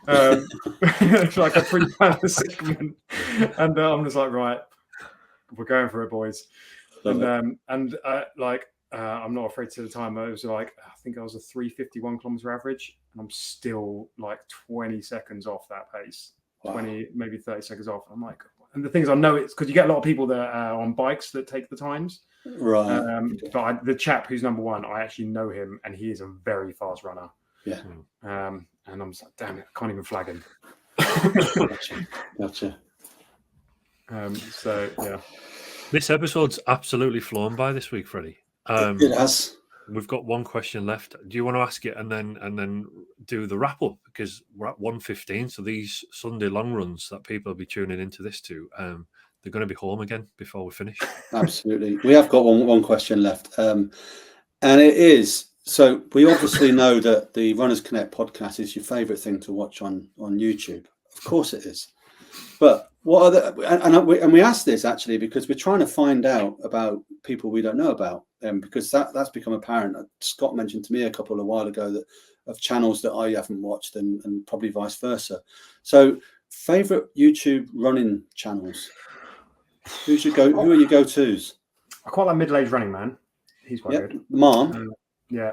[SPEAKER 3] It's like a pre-planned segment, and I'm just like, right, we're going for it, boys. I'm not afraid to the time. It was I think I was a 3:51 kilometer average, and I'm still like 20 seconds off that pace. Wow. 20, maybe 30 seconds off. I'm like, and the things I know, it's because you get a lot of people that are on bikes that take the times. Right. But the chap who's number one, I actually know him, and he is a very fast runner. Yeah. And I'm just like, damn it, I can't even flag him. Gotcha. So yeah.
[SPEAKER 2] This episode's absolutely flown by this week, Freddie.
[SPEAKER 4] It has.
[SPEAKER 2] We've got one question left. Do you want to ask it and then do the wrap up, because we're at 1:15? So these Sunday long runs that people will be tuning into this to, they're going to be home again before we finish.
[SPEAKER 4] Absolutely. We have got one question left. And it is, so we obviously know that the Runners Connect podcast is your favorite thing to watch on YouTube. Of course it is. But what are the, and we asked this actually because we're trying to find out about people we don't know about, because that's become apparent. Scott mentioned to me a couple of while ago that of channels that I haven't watched, and probably vice versa. So, favorite YouTube running channels? Who are your go-tos?
[SPEAKER 3] I quite like Middle-Aged Running Man. He's quite good.
[SPEAKER 4] Mom.
[SPEAKER 3] Yeah.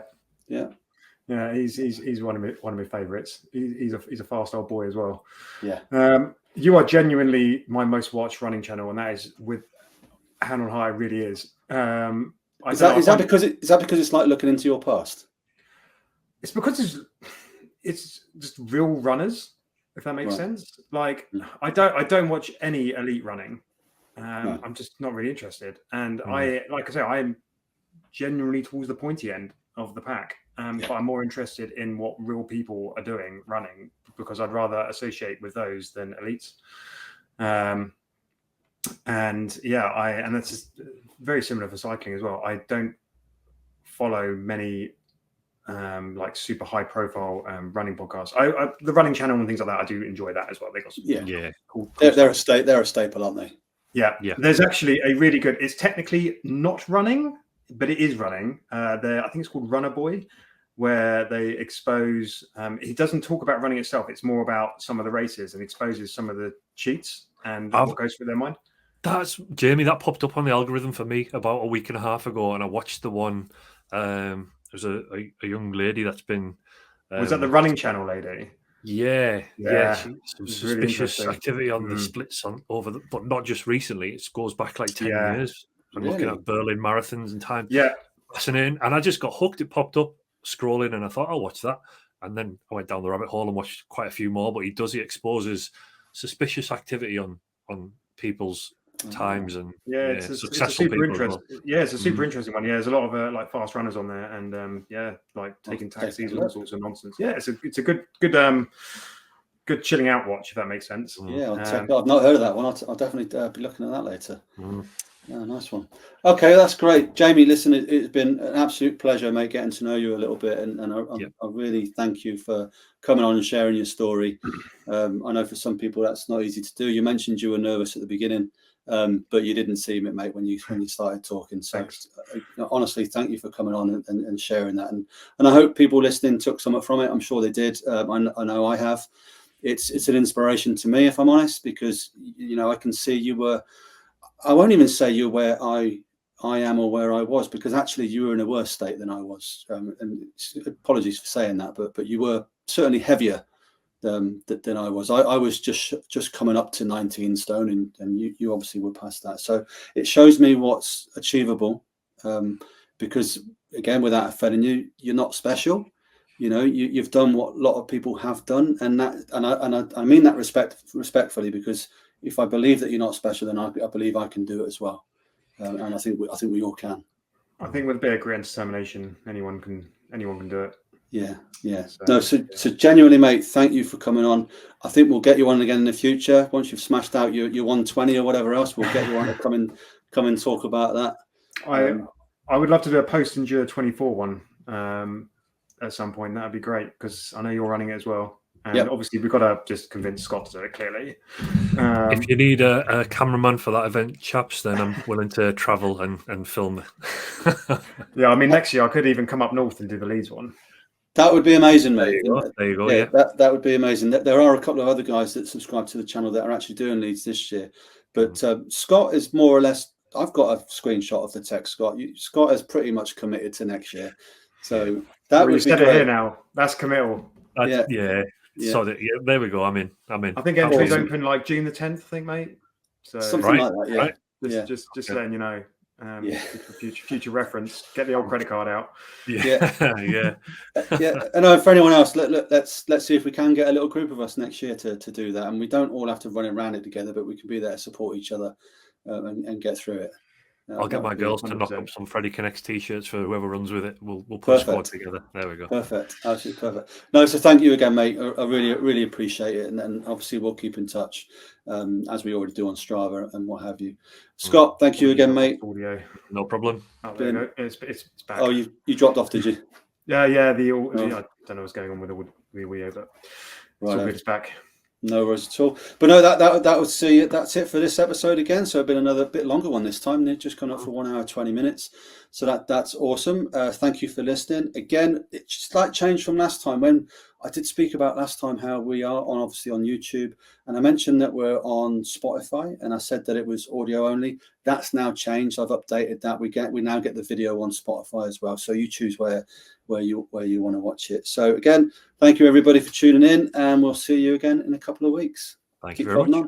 [SPEAKER 3] He's one of my favourites. He's a fast old boy as well.
[SPEAKER 4] Yeah.
[SPEAKER 3] You are genuinely my most watched running channel, and that is with hand on high. It really is. Is that because it's like looking into your past? It's because it's just real runners, if that makes sense. Like I don't watch any elite running. I'm just not really interested, and I'm genuinely towards the pointy end of the pack. But I'm more interested in what real people are doing running, because I'd rather associate with those than elites. And that's just very similar for cycling as well. I don't follow many like super high profile running podcasts. The running channel and things like that, I do enjoy that as well. They got some cool
[SPEAKER 4] they're a staple, aren't they?
[SPEAKER 3] Yeah. There's actually a really good, it's technically not running, but it is running. I think it's called Runner Boy, where they expose, he doesn't talk about running itself. It's more about some of the races and exposes some of the cheats and what goes through their mind.
[SPEAKER 2] That's Jamie. That popped up on the algorithm for me about a week and a half ago, and I watched the one. There's a young lady that's been.
[SPEAKER 3] Was that the running channel lady?
[SPEAKER 2] Yeah. Some suspicious really activity on the splits but not just recently. It goes back like 10 years. I'm looking at Berlin marathons and time.
[SPEAKER 3] Yeah,
[SPEAKER 2] fascinating. And I just got hooked. It popped up scrolling, and I thought I'll watch that. And then I went down the rabbit hole and watched quite a few more. But he exposes suspicious activity on people's times and successful
[SPEAKER 3] super
[SPEAKER 2] people.
[SPEAKER 3] Well. Yeah, it's a super interesting one. Yeah, there's a lot of like fast runners on there, and like taking taxis and all sorts of nonsense. Yeah, it's a good chilling out watch, if that makes sense.
[SPEAKER 4] Yeah, I've not heard of that one. I'll definitely be looking at that later. Yeah, nice one. Okay, that's great, Jamie. Listen, it's been an absolute pleasure, mate, getting to know you a little bit, and I really thank you for coming on and sharing your story. I know for some people that's not easy to do. You mentioned you were nervous at the beginning, but you didn't seem it, mate, when you started talking. So honestly, thank you for coming on and sharing that, and I hope people listening took something from it. I'm sure they did. I know I have. It's an inspiration to me, if I'm honest, because I can see you were. I won't even say you're where I am or where I was, because actually you were in a worse state than I was. And apologies for saying that, but you were certainly heavier than I was. I was just coming up to 19 stone, and you obviously were past that. So it shows me what's achievable, because again, without offending you, you're not special. You've done what a lot of people have done, and I mean that respectfully, because if I believe that you're not special, then I believe I can do it as well, and I think we all can.
[SPEAKER 3] I think with a bit of grit and determination, anyone can do it.
[SPEAKER 4] Yeah. So genuinely, mate, thank you for coming on. I think we'll get you on again in the future once you've smashed out your 120 or whatever else. We'll get you on to come and talk about that.
[SPEAKER 3] I would love to do a post-endure 24 one at some point. That'd be great, because I know you're running it as well. And obviously we've got to just convince Scott to do it, clearly.
[SPEAKER 2] If you need a cameraman for that event, chaps, then I'm willing to travel and film it.
[SPEAKER 3] Yeah, I mean, next year I could even come up north and do the Leeds one.
[SPEAKER 4] That would be amazing, mate.
[SPEAKER 2] There you go.
[SPEAKER 4] Yeah. That would be amazing. There are a couple of other guys that subscribe to the channel that are actually doing Leeds this year. But Scott is more or less, I've got a screenshot of the text, Scott. Scott has pretty much committed to next year. So that would be great.
[SPEAKER 3] It here now. That's committal.
[SPEAKER 2] Yeah. So there we go. I'm in.
[SPEAKER 3] I think entries open like June the 10th, I think, mate. So
[SPEAKER 4] something like that. Yeah.
[SPEAKER 3] Just letting you know. For future reference, get the old credit card out.
[SPEAKER 4] Yeah. And for anyone else, let's see if we can get a little group of us next year to do that. And we don't all have to run around it together, but we can be there to support each other and get through it.
[SPEAKER 2] I'll get my girls to knock up some Freddie Connects t-shirts for whoever runs with it. We'll put a squad together. There we go.
[SPEAKER 4] Perfect. Absolutely perfect. No, so thank you again, mate. I really appreciate it. And obviously we'll keep in touch as we already do on Strava and what have you. Scott, thank you again, mate.
[SPEAKER 3] Audio.
[SPEAKER 2] No problem.
[SPEAKER 3] Oh, there you go. It's back.
[SPEAKER 4] Oh, you dropped off, did you?
[SPEAKER 3] Yeah. I don't know what's going on with the audio, but it's all good. It's back.
[SPEAKER 4] No worries at all. But no, that would see it. That's it for this episode again. So it's been another bit longer one this time. They've just gone up for 1 hour 20 minutes. So that's awesome. Thank you for listening. Again, it's slight change from last time when I did speak about last time how we are obviously on YouTube, and I mentioned that we're on Spotify, and I said that it was audio only. That's now changed. I've updated that. We now get the video on Spotify as well. So you choose where you want to watch it. So again, thank you everybody for tuning in, and we'll see you again in a couple of weeks.
[SPEAKER 2] Thank you very much.